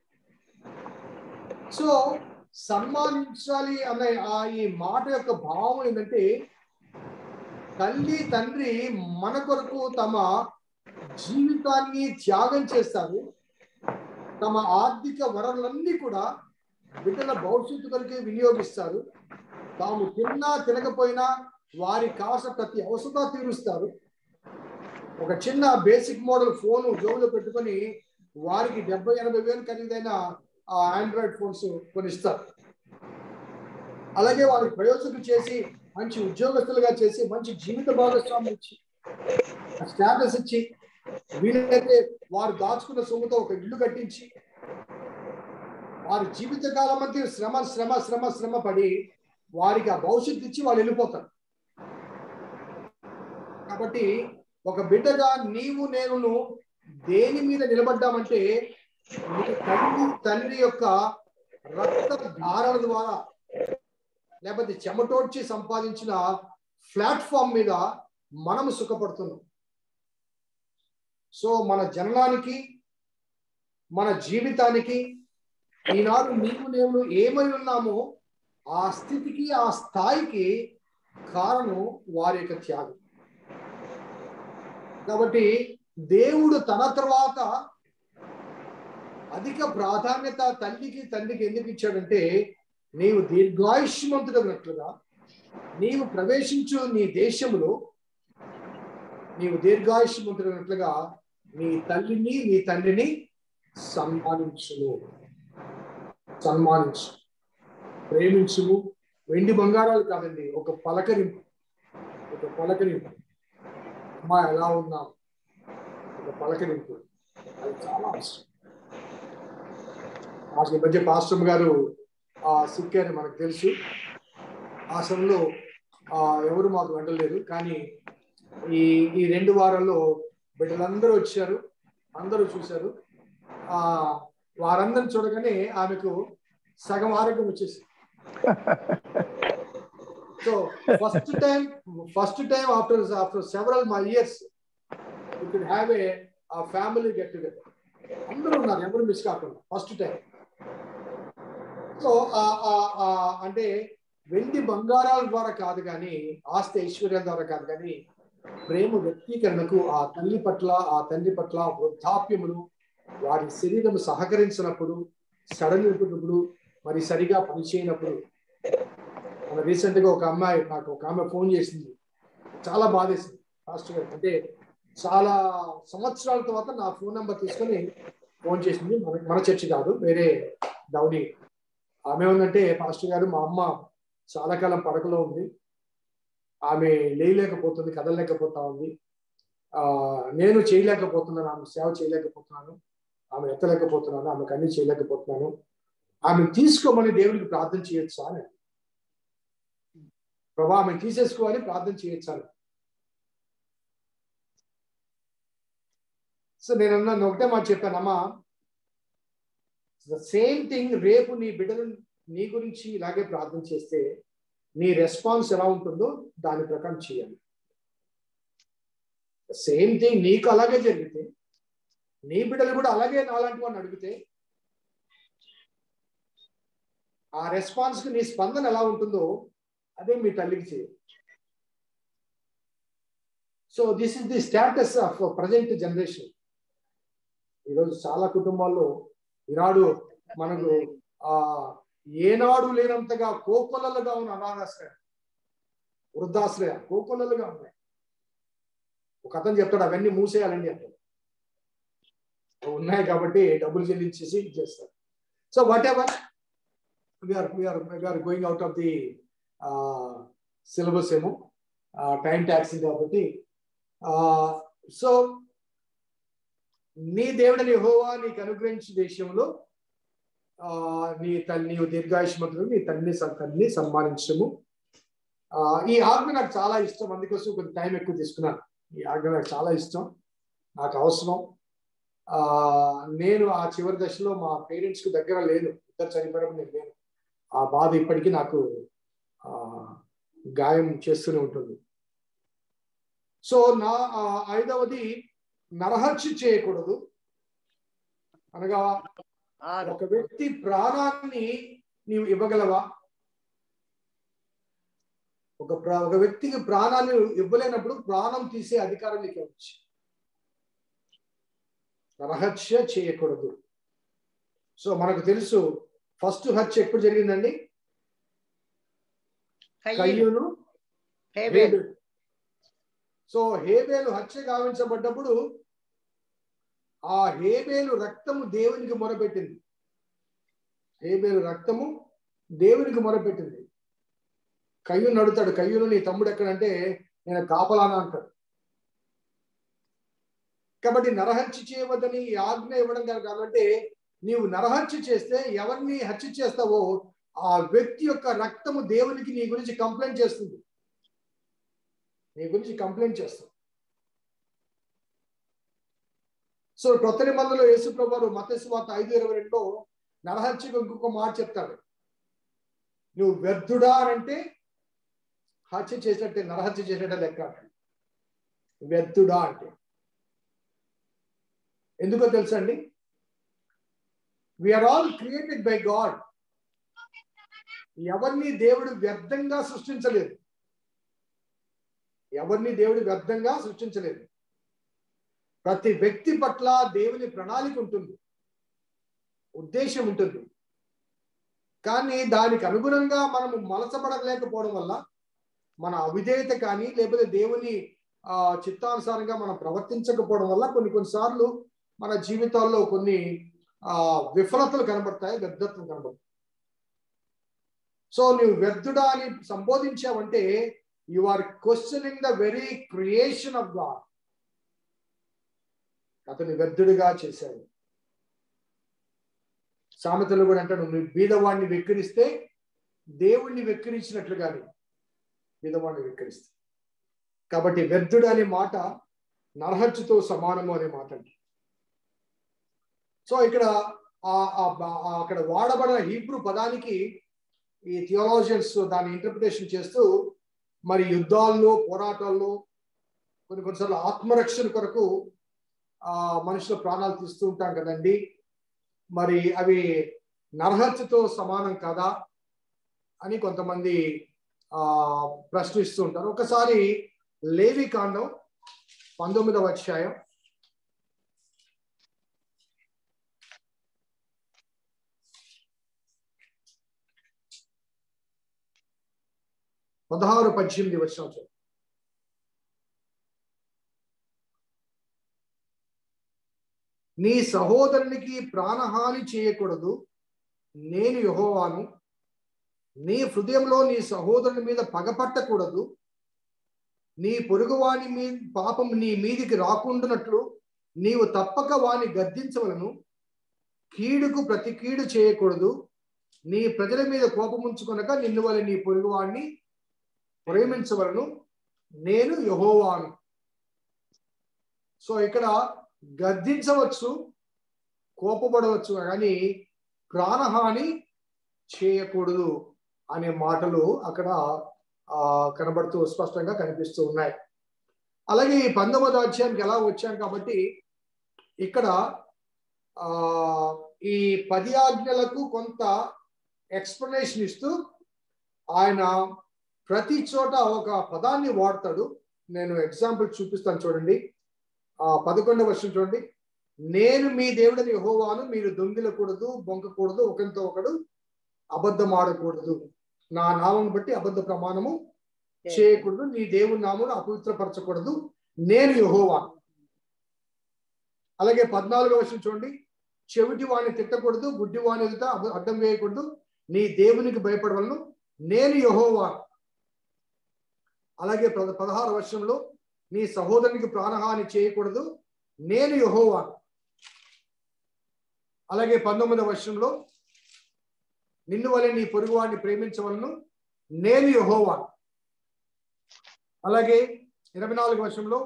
సో సన్మానించాలి అన్న ఈ మాట యొక్క భావం ఏంటంటే, తల్లి తండ్రి మన కొరకు తమ జీవితాన్ని త్యాగం చేస్తారు. తమ ఆర్థిక వనరులన్నీ కూడా బిడ్డల భవిష్యత్తు కొరకే వినియోగిస్తారు. తాము తిన్నా తినకపోయినా వారి కావాల్సిన ప్రతి అవసరత తీరుస్తారు. ఒక చిన్న బేసిక్ మోడల్ ఫోను జోబులో పెట్టుకొని వారికి 70-80 వేలు ఖరీదైన ఆండ్రాయిడ్ ఫోన్స్ కొనిస్తారు. అలాగే వారికి ప్రయోజకులు చేసి మంచి ఉద్యోగస్తులుగా చేసి మంచి జీవిత భాగస్వామ్యం ఇచ్చి స్టేటస్ ఇచ్చి వీలైతే వారు దాచుకున్న సొమ్ముతో ఒక ఇల్లు కట్టించి వారి జీవితకాలం అంతా శ్రమ శ్రమ శ్రమ శ్రమ పడి వారికి ఆ భవిష్యత్తు ఇచ్చి వాళ్ళు వెళ్ళిపోతారు. కాబట్టి ఒక బిడ్డగా నీవు నేను దేని మీద నిలబడ్డామంటే నీ తండ్రి యొక్క రక్త ధారణ ద్వారా లేకపోతే చెమటోడ్చి సంపాదించిన ప్లాట్ఫామ్ మీద మనము సుఖపడుతున్నాం. సో మన జననానికి మన జీవితానికి ఈనాడు నీవు నేను ఏమై ఉన్నామో ఆ స్థితికి ఆ స్థాయికి కారణం వారి యొక్క త్యాగం. కాబట్టి దేవుడు తన తర్వాత అధిక ప్రాధాన్యత తల్లికి తండ్రికి ఎందుకు ఇచ్చాడంటే నీవు దీర్ఘాయుష్మంతుడగినట్లుగా నీవు ప్రవేశించు నీ దేశంలో నీవు దీర్ఘాయుష్మంతుడగినట్లుగా నీ తల్లిని నీ తండ్రిని సన్మానించును, ప్రేమించును. వెండి బంగారాలు కాదండి, ఒక పలకరింపు. అమ్మా ఎలా ఉన్నావు, ఒక పలకరింపు, అది చాలా అవసరం. ఈ మధ్య పాస్టర్ గారు సిక్కారు మనకు తెలుసు. ఆ సమయంలో ఎవరు మాకు వెంటలేదు, కానీ ఈ 2 వారాల్లో బిడ్డలందరూ వచ్చారు, అందరూ చూశారు. వారందరిని చూడగానే ఆమెకు సగం ఆరోగ్యం వచ్చేసింది. So first time after several years we could have a family get together. అందరూ ఉన్నారు, ఎవరు మిస్ కాకుండా ఫస్ట్ టైం. సో అంటే వెండి బంగారాల ద్వారా కాదు కానీ, ఆస్తి ఐశ్వర్యాల ద్వారా కాదు కానీ, ప్రేమ వ్యక్తీకరణకు ఆ తల్లి పట్ల ఆ తండ్రి పట్ల వృద్ధాప్యములు వారి శరీరం సహకరించినప్పుడు, సడలినప్పుడు, మరి సరిగా పనిచేయనప్పుడు. మన రీసెంట్ గా నాకు ఒక ఆమె ఫోన్ చేసింది, చాలా బాధేసింది. పాస్టర్ గారు అంటే చాలా సంవత్సరాల తర్వాత నా ఫోన్ నెంబర్ తీసుకొని ఫోన్ చేసింది. మన చర్చి కాదు, వేరే డౌనీ. ఆమె ఏమందంటే, పాస్టర్ గారు మా అమ్మ చాలా కాలం పడకలో ఉంది, ఆమె లేయలేకపోతుంది, కదలలేకపోతా ఉంది, నేను చేయలేకపోతున్నాను, ఆమె సేవ చేయలేకపోతున్నాను, ఆమె ఎత్తలేకపోతున్నాను, ఆమెకు అన్ని చేయలేకపోతున్నాను, ఆమె తీసుకోమని దేవుడికి ప్రార్థన చేయొచ్చా అని. ప్రభా ఆమె తీసేసుకోవాలి, ప్రార్థన చేయొచ్చా. సో నేను ఒకటే మాట చెప్పానమ్మా, ద సేమ్ థింగ్ రేపు నీ బిడ్డలు నీ గురించి ఇలాగే ప్రార్థన చేస్తే నీ రెస్పాన్స్ ఎలా ఉంటుందో దాని ప్రకారం చేయాలి. సేమ్ థింగ్ నీకు అలాగే జరిగితే నీ బిడ్డలు కూడా అలాగే నాలాంటి వాడిని అడిగితే ఆ రెస్పాన్స్ కి నీ స్పందన ఎలా ఉంటుందో అదే మీ తల్లికి చేయాలి. So this is the status of present generation. ఈరోజు చాలా కుటుంబాల్లో ఈనాడు మనకు ఏనాడు లేనంతగా కోకొల్లలుగా ఉన్న అనాథాశ్రయం, వృద్ధాశ్రయ కోకొల్లలుగా ఉన్నాయి. ఒక అతను చెప్తాడు అవన్నీ మూసేయాలండి అంటాడు. ఉన్నాయి కాబట్టి డబ్బులు చెల్లించేసి చేస్తారు. So whatever we are going out of the syllabus ఏమో, టైం ట్యాక్సింగ్ కాబట్టి. సో నీ దేవుడని యెహోవా నీకు అనుగ్రహించిన దేశంలో నీవు దీర్ఘాయుష్మంతుడు, నీ తల్లిని సన్మానించము. ఈ ఆజ్ఞ నాకు చాలా ఇష్టం, అందుకోసం కొంచెం టైం ఎక్కువ తీసుకున్నాను. ఈ ఆజ్ఞ నాకు చాలా ఇష్టం, నాకు అవసరం. నేను ఆ చివరి దశలో మా పేరెంట్స్ కు దగ్గర లేను, ఇద్దరు చనిపోయినప్పుడు నేను లేను. ఆ బాధ ఇప్పటికీ నాకు గాయం చేస్తూనే ఉంటుంది. సో నా 5వది నరహత్య చేయకూడదు. అనగా ఒక వ్యక్తి ప్రాణాన్ని నీవు ఇవ్వగలవా? ఒక వ్యక్తికి ప్రాణాన్ని ఇవ్వలేనప్పుడు ప్రాణం తీసే అధికారం నీకు ఇవ్వచ్చు. నరహత్య చేయకూడదు. సో మనకు తెలుసు ఫస్ట్ హత్య ఎప్పుడు జరిగిందండి? కయ్యూను హేబేలు. సో హేబేలు హత్య గావించబడ్డప్పుడు ఆ హేబేలు రక్తము దేవునికి మొరపెట్టింది. హేబేలు రక్తము దేవునికి మొరపెట్టింది. కయ్యూను అడుగుతాడు, కయ్యూను నీ తమ్ముడు ఎక్కడంటే నేను కాపలానా అంటాడు. కాబట్టి నరహత్య చేయవద్దని ఆజ్ఞ ఇవ్వడం కాబట్టి నీవు నరహత్య చేస్తే ఎవరిని హత్య చేస్తావో ఆ వ్యక్తి యొక్క రక్తము దేవునికి నీ గురించి కంప్లైంట్ చేస్తుంది, నీ గురించి కంప్లైంట్ చేస్తుంది. సో కొత్త నిబంధనలో యేసు ప్రభువు మత్తయి సువార్త 5:22లో నరహత్యకు ఇంకొక మాట చెప్తాడు. నువ్వు వ్యర్థుడా అంటే హత్య చేసినట్టే, నరహత్య చేసినట్టే లెక్క అంటాడు. వ్యర్థుడా అంటే ఎందుకో తెలుసండి, we are all created by God. ఎవరిని దేవుడు వ్యర్థంగా సృష్టించలేదు, ఎవరిని దేవుడు వ్యర్థంగా సృష్టించలేదు. ప్రతి వ్యక్తి పట్ల దేవుని ప్రణాళిక ఉంటుంది, ఉద్దేశం ఉంటుంది. కానీ దానికి అనుగుణంగా మనము మలసపడలేకపోవడం వల్ల, మన అవిధేయత కానీ లేకపోతే దేవుని చిత్తానుసారంగా మనం ప్రవర్తించకపోవడం వల్ల కొన్నిసార్లు మన జీవితాల్లో కొన్ని విఫలతలు కనబడతాయి, వ్యర్థత్వం కనబడతాయి. సో నువ్వు వ్యర్థుడా అని సంబోధించావంటే you are questioning the very creation of God. అతను వ్యర్థుడిగా చేశాడు. సామెతలు కూడా అంటాడు, నువ్వు బీదవాడిని వెక్కిరిస్తే దేవుణ్ణి వెక్కిరించినట్లుగానే బీదవాడిని వెక్కిరిస్తే. కాబట్టి వ్యర్థుడు అనే మాట నరహత్యతో సమానము అనే మాట అంట. సో ఇక్కడ అక్కడ వాడబడిన హీబ్రూ పదానికి ఈ థియాలజియన్స్ దాన్ని ఇంటర్ప్రిటేషన్ చేస్తూ మరి యుద్ధాల్లో పోరాటాల్లో కొన్నిసార్లు ఆత్మరక్షణ కొరకు మనుషుల ప్రాణాలు తీస్తూ ఉంటాం కదండి, మరి అవి నరహత్యతో సమానం కదా అని కొంతమంది ప్రశ్నిస్తూ ఉంటారు. ఒకసారి లేవికాండం 19వ అధ్యాయం 16-18 వచనాలు. నీ సహోదరునికి ప్రాణహాని చేయకూడదు, నేను యెహోవాను. నీ హృదయంలో నీ సహోదరుని మీద పగపట్టకూడదు. నీ పొరుగువాని మీద పాపం నీ మీదికి రాకుండానట్లు నీవు తప్పక వాని గద్దించవలను. కీడుకు ప్రతి కీడు చేయకూడదు. నీ ప్రజల మీద కోపముంచుకొనక నిన్ను వలె నీ పొరుగువాన్ని ప్రేమించవలను. నేను యెహోవాను. సో ఇక్కడ గద్దించవచ్చు, కోపపడవచ్చు, కానీ ప్రాణహాని చేయకూడదు అనే మాటలు అక్కడ కనబడుతూ స్పష్టంగా కనిపిస్తూ ఉన్నాయి. అలాగే ఈ 19వ అధ్యాయానికి ఎలా వచ్చాం కాబట్టి ఇక్కడ ఈ 10 ఆజ్ఞలకు కొంత ఎక్స్ప్లెనేషన్ ఇస్తూ ఆయన ప్రతి చోట ఒక పదాన్ని వాడతాడు. నేను ఎగ్జాంపుల్ చూపిస్తాను చూడండి. 11వ వచనం చూడండి. నేను మీ దేవుడని యెహోవాను, మీరు దొంగిలకూడదు, బొంకకూడదు, ఒకరితో ఒకడు అబద్ధం ఆడకూడదు, నా నామం బట్టి అబద్ధ ప్రమాణము చేయకూడదు, నీ దేవుని నామమును అపవిత్రపరచకూడదు, నేను యెహోవాను. అలాగే 14వ వచనం చూడండి. చెవిటి వాడిని తిట్టకూడదు, గుడ్డి వాని ఎదుట అడ్డం వేయకూడదు, నీ దేవునికి భయపడవలను, నేను యెహోవాను. అలాగే 16వ వచనంలో నీ సహోదరునికి ప్రాణహాని చేయకూడదు, నేను యెహోవాను. అలాగే 19వ వచనంలో నిన్ను వలె నీ పొరుగువాడిని ప్రేమించవలను, నేను యెహోవాను. అలాగే 24వ వచనంలో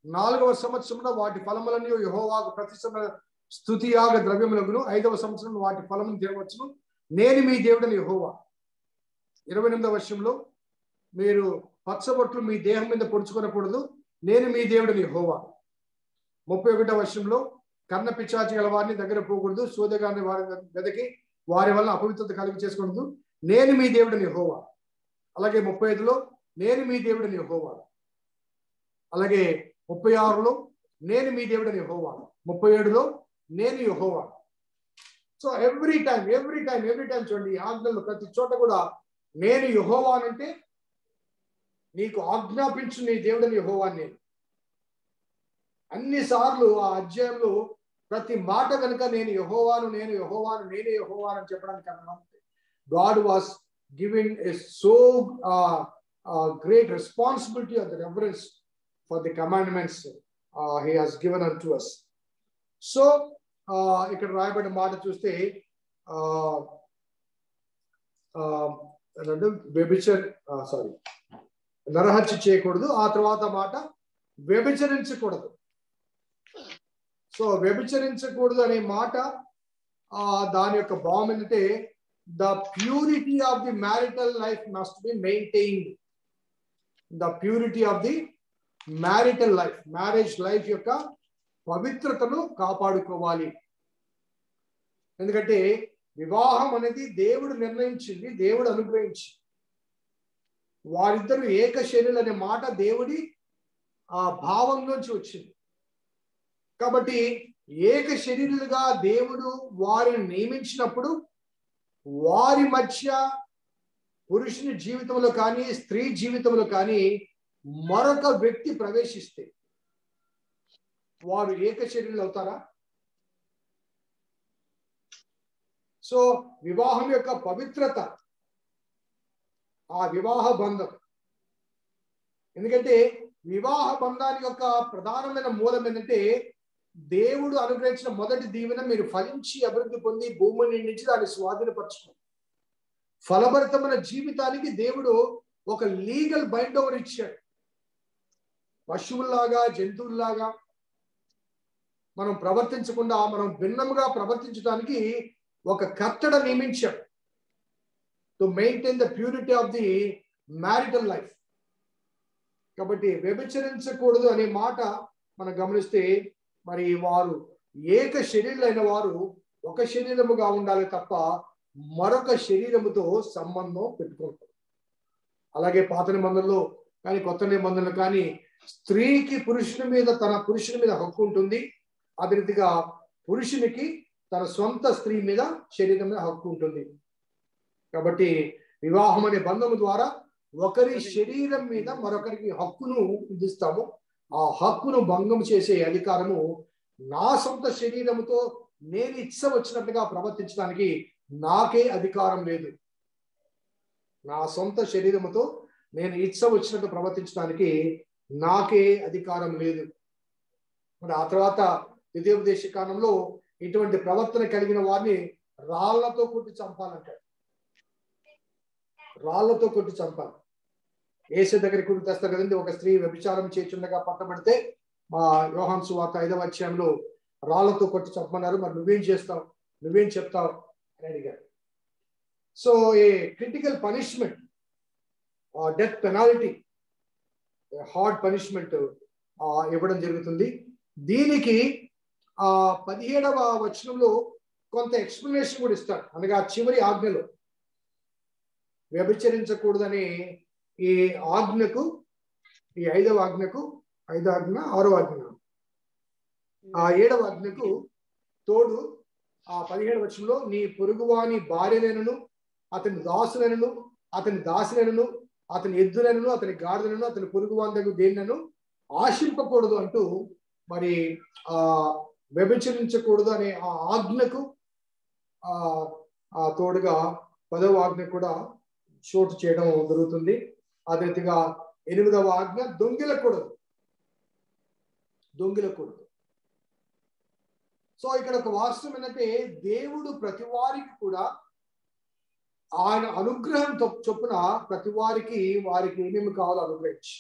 4వ సంవత్సరంలో వాటి ఫలములను యెహోవాకు ప్రతి స్తుతియాగ ద్రవ్యములను, 5వ సంవత్సరంలో వాటి ఫలమును తినవచ్చును, నేను మీ దేవుడని యెహోవా. 28వ వచనంలో మీరు పచ్చబొట్లు మీ దేహం మీద పొడుచుకొనకూడదు, నేను మీ దేవుడని యెహోవా. 31వ వచనంలో కర్ణ పిశాచి గల వారిని దగ్గర పోకూడదు, సోదగాని వారి వెదకి వారి వలన అపవిత్రత కలిగి చేసుకోకూడదు, నేను మీ దేవుడని యెహోవా. అలాగే 35లో నేను మీ దేవుడని యెహోవా. అలాగే 36లో నేను మీ దేవుడని యెహోవా. 37లో నేను యెహోవా. సో ఎవ్రీ టైం చూడండి, ఆజ్ఞల్లో ప్రతి చోట కూడా నేను యెహోవానంటే నీకు ఆజ్ఞాపించు నీ దేవుడని యెహోవాని నేను. అన్నిసార్లు ఆ అధ్యాయంలో ప్రతి మాట కనుక నేను యెహోవాను నేనే యెహోవాను అని చెప్పడానికి అన్నమాట. God was giving a so great responsibility of the reference for the commandments he has given unto us. So ఇక్కడ రాయబడిన మాట చూస్తే నరహత్య చేయకూడదు. ఆ తర్వాత మాట వ్యభిచరించకూడదు. సో వ్యభిచరించకూడదు అనే మాట దాని యొక్క భావం ఏంటంటే the purity of the marital life must be maintained. The purity of the marital life, marriage life యొక్క పవిత్రతను కాపాడుకోవాలి. ఎందుకంటే వివాహం అనేది దేవుడు నిర్ణయించింది, దేవుడు అనుగ్రహించింది. వారిద్దరు ఏక శరీరులు అనే మాట దేవుడి ఆ భావంలోంచి వచ్చింది. కాబట్టి ఏక శరీరులుగా దేవుడు వారిని నియమించినప్పుడు వారి మధ్య పురుషుని జీవితంలో కానీ స్త్రీ జీవితంలో కానీ మరొక వ్యక్తి ప్రవేశిస్తే వారు ఏక శరీరులు అవుతారా? సో వివాహం యొక్క పవిత్రత, ఆ వివాహ బంధం, ఎందుకంటే వివాహ బంధానికి యొక్క ప్రధానమైన మూలం ఏంటంటే దేవుడు అనుగ్రహించిన మొదటి దీవెన మీరు ఫలించి అభివృద్ధి పొంది భూమిని నిండించి దాన్ని స్వాధీనపరచుకోండి. ఫలభరితమైన జీవితానికి దేవుడు ఒక లీగల్ బైండ్ ఓవర్ ఇచ్చాడు. పశువుల్లాగా జంతువుల్లాగా మనం ప్రవర్తించకుండా మనం భిన్నంగా ప్రవర్తించడానికి ఒక కట్టడ నియమించాడు. To maintain the purity of the marital life. కాబట్టి వ్యభిచరించకూడదు అనే మాట మనం గమనిస్తే మరి వారు ఏక శరీరులైన వారు ఒక శరీరముగా ఉండాలి తప్ప మరొక శరీరముతో సంబంధం పెట్టుకుంటారు. అలాగే పాత నిబంధనలో కానీ కొత్త నిబంధనలు కానీ స్త్రీకి పురుషుని మీద హక్కు ఉంటుంది. అదే రీతిగా పురుషునికి తన సొంత స్త్రీ మీద శరీరం మీద హక్కు ఉంటుంది. కాబట్టి వివాహం అనే బంధము ద్వారా ఒకరి శరీరం మీద మరొకరికి హక్కును విధిస్తాము. ఆ హక్కును భంగం చేసే అధికారము నా సొంత శరీరముతో నేను ఇచ్చ వచ్చినట్టుగా ప్రవర్తించడానికి నాకే అధికారం లేదు. నా సొంత శరీరముతో నేను ఇచ్చ వచ్చినట్టు ప్రవర్తించడానికి నాకే అధికారం లేదు. మరి ఆ తర్వాత ద్వితీయోపదేశ కాలంలో ఇటువంటి ప్రవర్తన కలిగిన వారిని రాళ్లతో కొట్టి చంపాలంటాడు. రాళ్లతో కొట్టి చంపాలి. యేసు దగ్గరికి కూడా తెస్తారు కదండి. ఒక స్త్రీ వ్యభిచారం చేస్తుండగా పట్టబడితే మా యోహాను సువార్త 5వ అధ్యాయంలో రాళ్లతో కొట్టి చంపమన్నారు. మరి నువ్వేం చేస్తావు, నువ్వేం చెప్తావు అని అడిగారు. సో ఏ critical punishment, death penalty, hard punishment ఇవ్వడం జరుగుతుంది. దీనికి 17వ వచనంలో కొంత ఎక్స్ప్లెనేషన్ కూడా ఇస్తాడు. అనగా చివరి ఆజ్ఞలో వ్యభిచరించకూడదనే ఈ ఆజ్ఞకు, ఈ 5వ ఆజ్ఞకు, 6వ ఆజ్ఞ, 7వ ఆజ్ఞకు తోడు 17వ వచనంలో నీ పొరుగువాని భార్యనైనను అతని దాసులైనను అతని దాసులైనను అతని ఎద్దులైనను అతని గాడిదలను అతని పొరుగువాని దగ్గర దేనినను ఆశింపకూడదు అంటూ మరి వ్యభిచరించకూడదు అనే ఆ ఆజ్ఞకు తోడుగా 10వ ఆజ్ఞ కూడా చోటు చేయడం జరుగుతుంది. అదే రీతిగా 8వ ఆజ్ఞ దొంగిలకూడదు. సో ఇక్కడ ఒక వాస్తవం ఏంటంటే దేవుడు ప్రతి వారికి కూడా ఆయన అనుగ్రహం చొప్పున ప్రతి వారికి ఏమేమి కావాలో అనుగ్రహించి,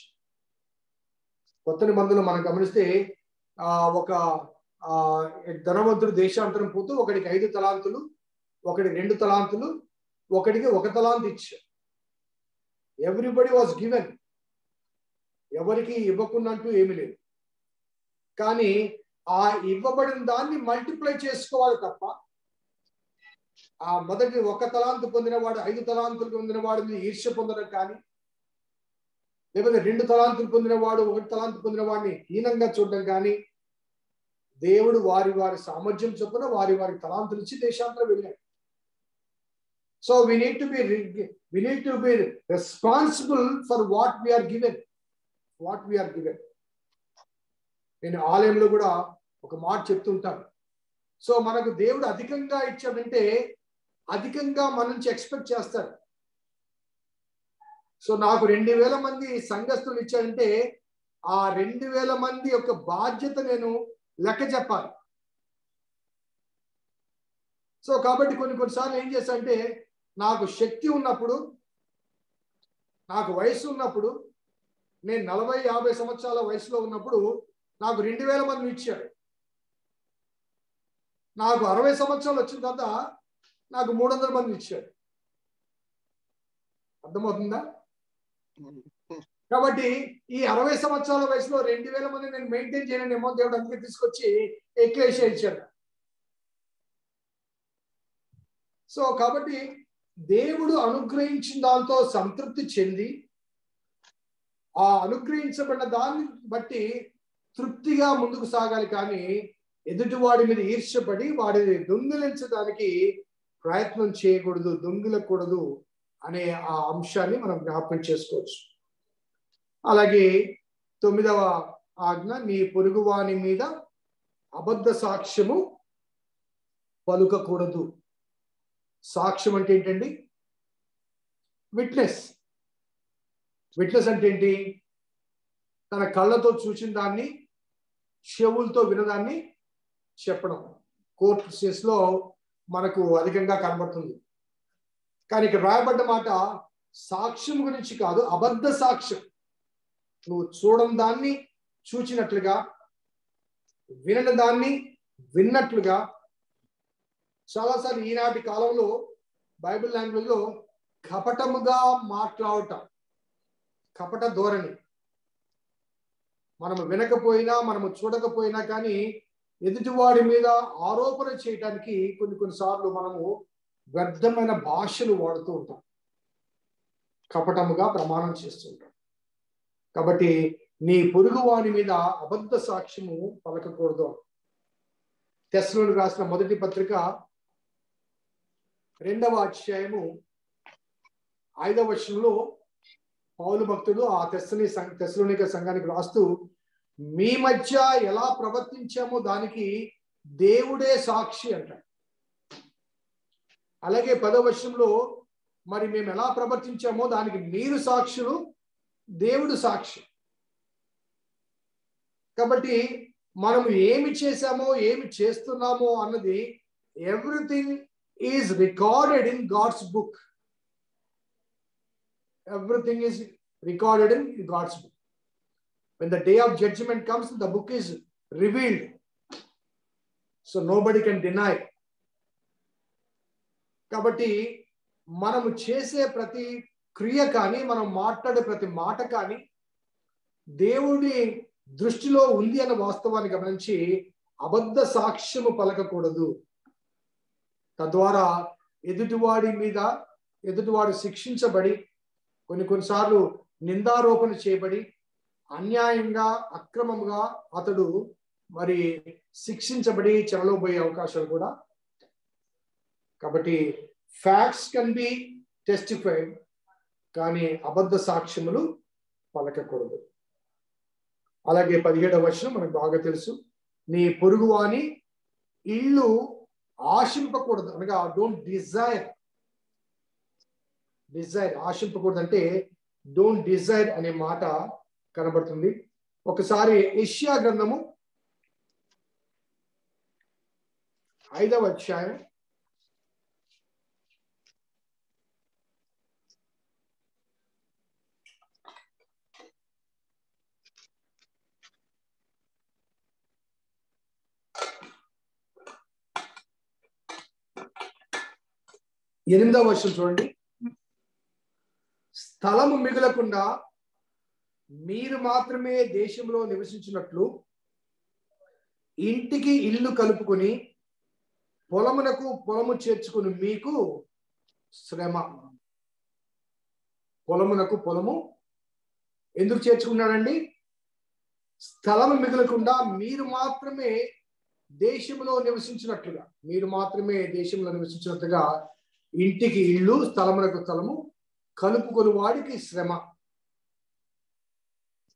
కొత్త నిబంధనలు మనం గమనిస్తే ఒక ధనవంతుడు దేశాంతరం పోతూ ఒకడికి 5 తలాంతులు, ఒకడికి 2 తలాంతులు, ఒకడికి 1 తలాంతు ఇచ్చారు. Everybody was given. ఎవరికి ఇవ్వకున్నట్టు ఏమీ లేదు. కానీ ఆ ఇవ్వబడిన దాన్ని మల్టిప్లై చేసుకోవాలి తప్ప ఆ మొదటి 1 తలాంతు పొందినవాడు 5 తలాంతులు పొందినవాడు ఈర్ష్య పొందడం కానీ, లేకపోతే 2 తలాంతులు పొందినవాడు 1 తలాంతు పొందిన వాడిని హీనంగా చూడడం కానీ, దేవుడు వారి సామర్థ్యం చొప్పున వారి తలాంతులు ఇచ్చి దేశాంతరం వెళ్ళాడు. So we need to be responsible for what we are given. నేను ఆలయంలో కూడా ఒక మాట చెప్తుంటాను. సో మనకు దేవుడు అధికంగా ఇచ్చాడంటే అధికంగా మన నుంచి ఎక్స్పెక్ట్ చేస్తాడు. సో నాకు 2000 మంది సంఘస్థులు ఇచ్చాడంటే ఆ 2000 మంది యొక్క బాధ్యత నేను లెక్క చెప్పాలి. సో కాబట్టి కొన్నిసార్లు ఏం చేస్తానంటే, నాకు శక్తి ఉన్నప్పుడు, నాకు వయసు ఉన్నప్పుడు, నేను 40-50 సంవత్సరాల వయసులో ఉన్నప్పుడు నాకు 2000 మందిని ఇచ్చాడు. నాకు 60 సంవత్సరాలు వచ్చిన తర్వాత నాకు 300 మందిని ఇచ్చాడు. అర్థమవుతుందా? కాబట్టి ఈ 60 సంవత్సరాల వయసులో 2000 మంది నేను మెయింటైన్ చేయలేనేమో, దేవుడు అందుకే తీసుకొచ్చి ఎక్లేషియా ఇచ్చాడు. సో కాబట్టి దేవుడు అనుగ్రహించిన దాంతో సంతృప్తి చెంది, ఆ అనుగ్రహించబడిన దాన్ని బట్టి తృప్తిగా ముందుకు సాగాలి. కానీ ఎదుటివాడి మీద ఈర్ష్యపడి వాడిని దొంగిలించడానికి ప్రయత్నం చేయకూడదు, దొంగిలకూడదు అనే ఆ అంశాన్ని మనం జ్ఞాపకం చేసుకోవచ్చు. అలాగే 9వ ఆజ్ఞ, నీ పొరుగువాని మీద అబద్ధ సాక్ష్యము పలుకకూడదు. సాక్ష్యం అంటే ఏంటండి? విట్నెస్. విట్నెస్ అంటే ఏంటి? తన కళ్ళతో చూసిన దాన్ని, చెవులతో వినదాన్ని చెప్పడం. కోర్టు కేసులో మనకు అధికంగా కనబడుతుంది. కానీ ఇక్కడ రాయబడ్డ మాట సాక్ష్యం గురించి కాదు, అబద్ధ సాక్ష్యం. నువ్వు చూడని దాన్ని చూచినట్లుగా, వినని దాన్ని విన్నట్లుగా. చాలాసార్లు ఈనాటి కాలంలో బైబిల్ లాంగ్వేజ్ లో కపటముగా మాట్లాడటం, కపట ధోరణి. మనము వినకపోయినా, మనము చూడకపోయినా కానీ ఎదుటివాడి మీద ఆరోపణ చేయడానికి కొన్నిసార్లు మనము వ్యర్థమైన భాషలు వాడుతూ ఉంటాం, కపటముగా ప్రమాణం చేస్తుంటాం. కాబట్టి నీ పొరుగువాని మీద అబద్ధ సాక్ష్యము పలకకూడదు. తెస్సలోనికి రాసిన మొదటి పత్రిక 2వ అధ్యాయము 5వ వచనంలో పౌలు భక్తుడు ఆ తెస్సలోనిక సంఘానికి రాస్తూ, మీ మధ్య ఎలా ప్రవర్తించామో దానికి దేవుడే సాక్షి అంటాడు. అలాగే 10వ వచనంలో, మరి మేము ఎలా ప్రవర్తించామో దానికి మీరు సాక్షులు, దేవుడు సాక్షి. కాబట్టి మనము ఏమి చేశామో, ఏమి చేస్తున్నామో అన్నది everything is recorded in God's book. Everything is recorded in God's book. When the day of judgment comes, the book is revealed. So nobody can deny. కాబట్టి మనము చేసే ప్రతి క్రియ కానీ, మనం మాట్లాడే ప్రతి మాట కానీ దేవుడి దృష్టిలో ఉంది అన్న వాస్తవాన్ని గమనించి అబద్ధ సాక్ష్యము పలకకూడదు. తద్వారా ఎదుటివాడు శిక్షించబడి, కొన్నిసార్లు నిందారోపణ చేయబడి, అన్యాయంగా, అక్రమంగా అతడు మరి శిక్షించబడి చెరలో పోయే అవకాశాలు కూడా. కాబట్టి ఫ్యాక్ట్స్ కెన్ బి టెస్టిఫైడ్, కానీ అబద్ధ సాక్ష్యములు పలకకూడదు. అలాగే 17వ వచనం మనకు బాగా తెలుసు, నీ పొరుగువాని ఇల్లు ఆశింపకూడదు అనగా డోంట్ డిజైర్. ఆశింపకూడదు అంటే డోంట్ డిజైర్ అనే మాట కనబడుతుంది. ఒకసారి యెషయా గ్రంథము 5వ అధ్యాయం 8వ వచనం చూడండి. స్థలము మిగలకుండా మీరు మాత్రమే దేశంలో నివసించినట్లు ఇంటికి ఇల్లు కలుపుకొని పొలమునకు పొలము చేర్చుకుని మీకు శ్రమ. పొలమునకు పొలము ఎందుకు చేర్చుకున్నాడండి? స్థలము మిగలకుండా మీరు మాత్రమే దేశంలో నివసించినట్లుగా, ఇంటికి ఇల్లు, స్థలమునకు స్థలము కలుపుకొని వాడికి శ్రమ.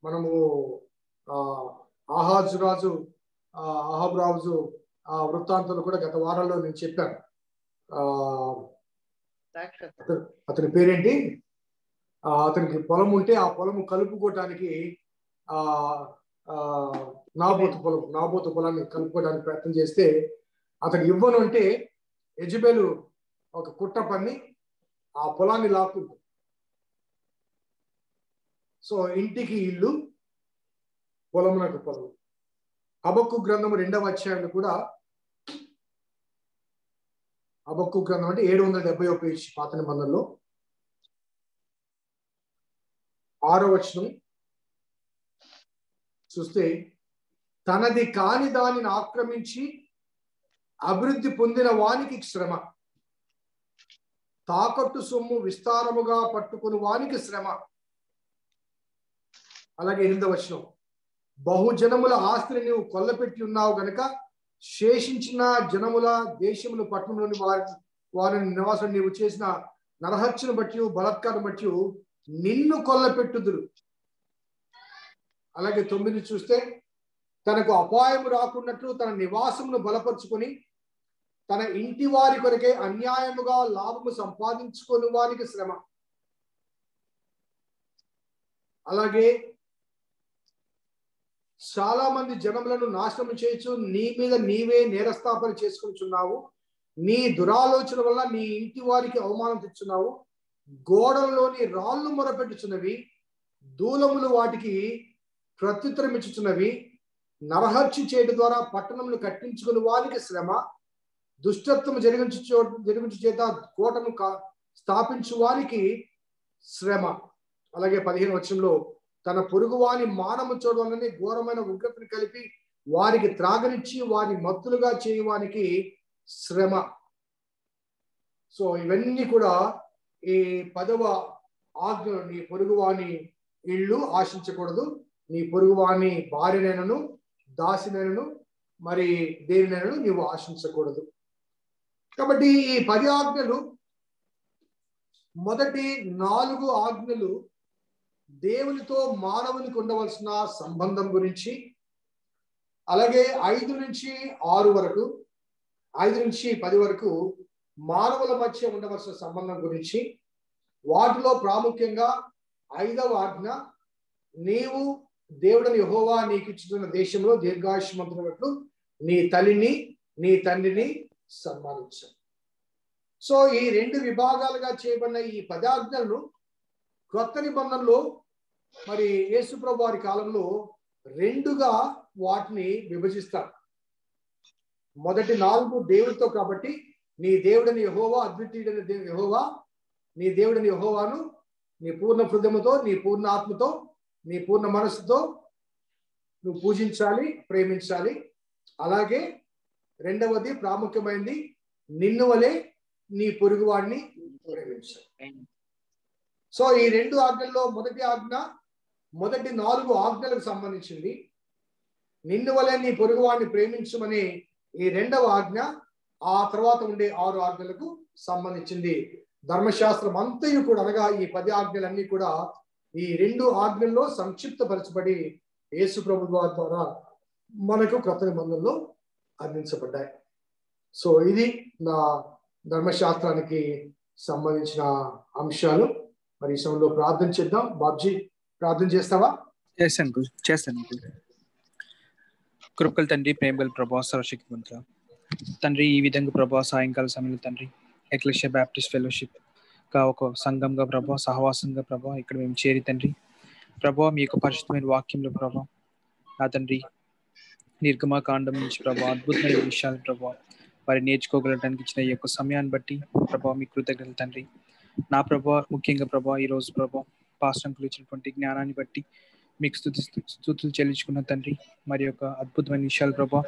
మనము అహాబు రాజు వృత్తాంతంలో కూడా గత వారాల్లో నేను చెప్పాను. అతని పేరేంటి? అతనికి పొలం ఉంటే ఆ పొలము కలుపుకోవటానికి నాబోతు పొలాన్ని కలుపుకోవడానికి ప్రయత్నం చేస్తే అతను ఇవ్వను అంటే యెజబెలు ఒక కుట్ర పన్ని ఆ పొలాన్ని లాక్కుంటుంది. సో ఇంటికి ఇల్లు, పొలమునకు పొలం. హబక్కు గ్రంథం 2వ అధ్యాయంలో కూడా, హబక్కు గ్రంథం అంటే 771 పేజీ పాత నిబంధనలో 6వ వచనం చూస్తే, తనది కాని దానిని ఆక్రమించి అభివృద్ధి పొందిన వానికి శ్రమ, తాకట్టు సొమ్ము విస్తారముగా పట్టుకుని వానికి శ్రమ. అలాగే 8వ వచనం, బహుజనముల ఆస్తిని నీవు కొల్లపెట్టి ఉన్నావు గనుక శేషించిన జనముల దేశముల పట్టణంలోని వారిని నివాసం నీవు చేసిన నరహత్యను బట్టి బలాత్కారం బట్టి నిన్ను కొల్లపెట్టుదురు. అలాగే 9 చూస్తే, తనకు అపాయము రాకున్నట్లు తన నివాసమును బలపరుచుకొని తన ఇంటి వారి కొరకే అన్యాయముగా లాభము సంపాదించుకొని వారికి శ్రమ. అలాగే చాలా మంది జనములను నాశనం చేయొచ్చు, నీ మీద నీవే నేరస్థాపన చేసుకుంటున్నావు. నీ దురాలోచన వల్ల నీ ఇంటి వారికి అవమానం తెచ్చున్నావు. గోడలలోని రాళ్ళు మొరపెట్టుచున్నవి, దూలములు వాటికి ప్రత్యుత్తరం ఇచ్చుచున్నవి. నరహత్య చేయడం ద్వారా పట్టణములు కట్టించుకుని వారికి శ్రమ. దుష్టత్వం జరిగించు చేత కోటను స్థాపించు వారికి శ్రమ. అలాగే 15వ వచనంలో, తన పొరుగు వాని మానము చూడవాలని ఘోరమైన ఉగ్రతను కలిపి వారికి త్రాగనిచ్చి వారి మత్తులుగా చేయవానికి శ్రమ. సో ఇవన్నీ కూడా ఈ 10వ ఆజ్ఞ. నీ పొరుగువాని ఇల్లు ఆశించకూడదు, నీ పొరుగువాని భార్యనైనను దాసినైనను మరి దేనినైనను నీవు ఆశించకూడదు. కాబట్టి ఈ 10 ఆజ్ఞలు, మొదటి 4 ఆజ్ఞలు దేవునితో మానవునికి ఉండవలసిన సంబంధం గురించి, అలాగే 5 నుంచి 6 వరకు, 5 నుంచి 10 వరకు మానవుల మధ్య ఉండవలసిన సంబంధం గురించి, వాటిలో ప్రాముఖ్యంగా 5వ ఆజ్ఞ, నీవు దేవుడని యెహోవా నీకు ఇచ్చిన దేశంలో దీర్ఘాయుష్మంతున్నట్లు నీ తల్లిని నీ తండ్రిని సన్మానించు. సో ఈ 2 విభాగాలుగా చేయబడిన ఈ 10 ఆజ్ఞలను క్రొత్త నిబంధనలో మరి యేసుప్రభు వారి కాలంలో 2గా వాటిని విభజిస్తారు. మొదటి 4 దేవుడితో కాబట్టి, నీ దేవుడని యెహోవా, అద్వితీయుడైన యెహోవా, నీ దేవుడని యెహోవాను నీ పూర్ణ హృదయముతో, నీ పూర్ణ ఆత్మతో, నీ పూర్ణ మనస్సుతో నువ్వు పూజించాలి, ప్రేమించాలి. అలాగే 2వది ప్రాముఖ్యమైనది, నిన్ను వలె నీ పొరుగువాడిని ప్రేమించాలి. సో ఈ 2 ఆజ్ఞల్లో మొదటి ఆజ్ఞ, మొదటి 4 ఆజ్ఞలకు సంబంధించింది. నిన్ను వలె నీ పొరుగువాడిని ప్రేమించమని ఈ 2వ ఆజ్ఞ, ఆ తర్వాత ఉండే 6 ఆజ్ఞలకు సంబంధించింది. ధర్మశాస్త్రం అంతయు కూడా, అనగా ఈ 10 ఆజ్ఞలన్నీ కూడా ఈ 2 ఆజ్ఞల్లో సంక్షిప్తపరచబడి యేసు ప్రభు ద్వారా మనకు క్రొత్త నిబంధనలో అందించబడ్డాయి. సో ఇది నా ధర్మశాస్త్రానికి సంబంధించిన అంశాలు. మరి ఈ సమయంలో ప్రార్థన చేద్దాం. బాబ్జీ, ప్రార్థన చేస్తావా? చేస్తాను. కృపగల తండ్రి, ప్రేమగల ప్రభా, సర్వశక్తి మంత్ర తండ్రి, ఈ విధంగా ప్రభా సాయంకాల సమయంలో తండ్రి ఎక్లెసియా బ్యాప్టిస్ట్ ఫెలోషిప్ గా ఒక సంఘంగా ప్రభా, సహవాసంగా ప్రభా ఇక్కడ మేము చేరి తండ్రి ప్రభా మీ యొక్క పరిశుద్ధమైన వాక్యంలో ప్రభా నా తండ్రి నిర్గమకాండం నుంచి ప్రభా అద్భుతమైన విషయాలు ప్రభా వారి నేర్చుకోగలడానికి ఇచ్చిన ఈ యొక్క సమయాన్ని బట్టి ప్రభా మీ కృతజ్ఞతలు తండ్రి. నా ప్రభా ముఖ్యంగా ప్రభా ఈ రోజు ప్రభా పాస్టర్కు ఇచ్చినటువంటి జ్ఞానాన్ని బట్టి మీకు స్తుతులు చెల్లించుకున్న తండ్రి. మరి యొక్క అద్భుతమైన విషయాలు ప్రభా,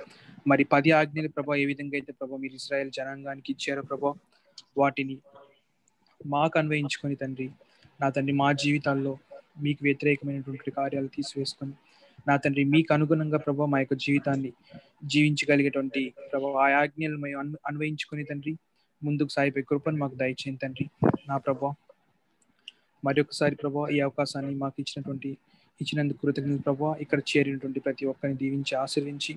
మరి 10 ఆజ్ఞలు ప్రభా ఏ విధంగా అయితే ప్రభా మీరు ఇశ్రాయేల్ జనాంగానికి ఇచ్చారో ప్రభా, వాటిని మాకు అన్వయించుకొని తండ్రి నా తండ్రి మా జీవితాల్లో మీకు వ్యతిరేకమైనటువంటి కార్యాలు తీసివేసుకొని నా తండ్రి మీకు అనుగుణంగా ప్రభా మా యొక్క జీవితాన్ని జీవించగలిగేటువంటి ప్రభా ఆ ఆజ్ఞలు మేము అన్వయించుకొని తండ్రి ముందుకు సాగిపోయే కృపను మాకు దయచేయండి తండ్రి. నా ప్రభా మరి ఒకసారి ప్రభా ఈ అవకాశాన్ని మాకు ఇచ్చినందుకు కృతజ్ఞతలు ప్రభా. ఇక్కడ చేరినటువంటి ప్రతి ఒక్కరిని దీవించి ఆశీర్వించి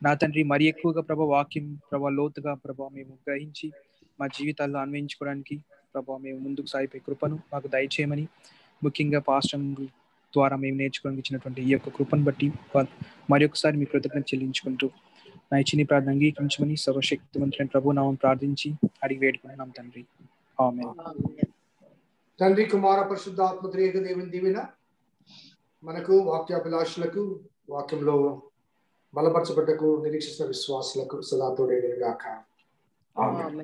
నా తండ్రి మరి ఎక్కువగా ప్రభా వాక్యం ప్రభా లోతుగా ప్రభా మేము గ్రహించి మా జీవితాల్లో అన్వయించుకోవడానికి ప్రభా మేము ముందుకు సాగిపోయే కృపను మాకు దయచేయమని, ముఖ్యంగా పాస్టర్ ద్వారా మేము నేర్చుకోవడానికి ఇచ్చినటువంటి ఈ యొక్క కృపను బట్టి మరి ఒకసారి మీ కృతజ్ఞత చెల్లించుకుంటూ నా ఇచ్చిన ప్రార్థన అంగీకరించమని సర్వశక్తివంతులైన ప్రభు నామం ప్రార్థించి అడిగి వేడుకుంటున్నాం తండ్రి. ఆమేన్. తండ్రి కుమార పరిశుద్ధాత్మ త్రియేక దేవుని దీవెన మనకు వాక్యాభిలాషులకు వాక్యంలో బలపరచబడ్డకు నిరీక్షిస్తున్న విశ్వాసులకు సదా తోడేయును గాక. Amen.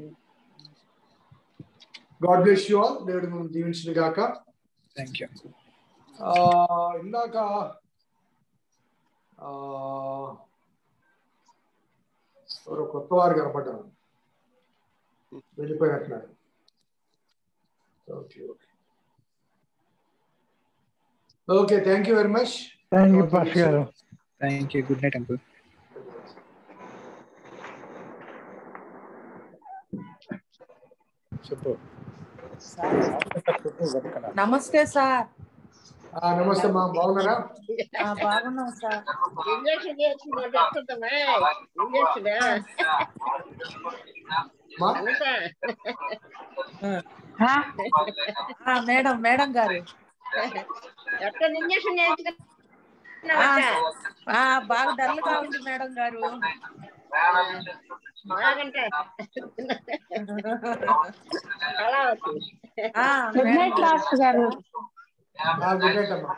God bless you all. దేవుడు మిమ్మల్ని దీవించును గాక. థాంక్యూ. ఇందాక ఎవరో కొత్త వారు కనపడ్డారు, వెళ్ళిపోయినట్టున్నారు. Okay, thank you very much. Thank you pastor గారు. Thank you. Good night uncle. నమస్తే సార్. నమస్తే మా, బాగున్నారా? బాగున్నాం సార్. ఇంజక్షన్ చేసుకుంటే ఇంజక్షన్ మేడం గారు ఎక్కడ ఇంజక్షన్ బాగా డల్ గా ఉంది మేడం గారు. బాగంటే గుడ్ నైట్ లాస్ట్ గారు. గుడ్ నైట్ అమ్మా.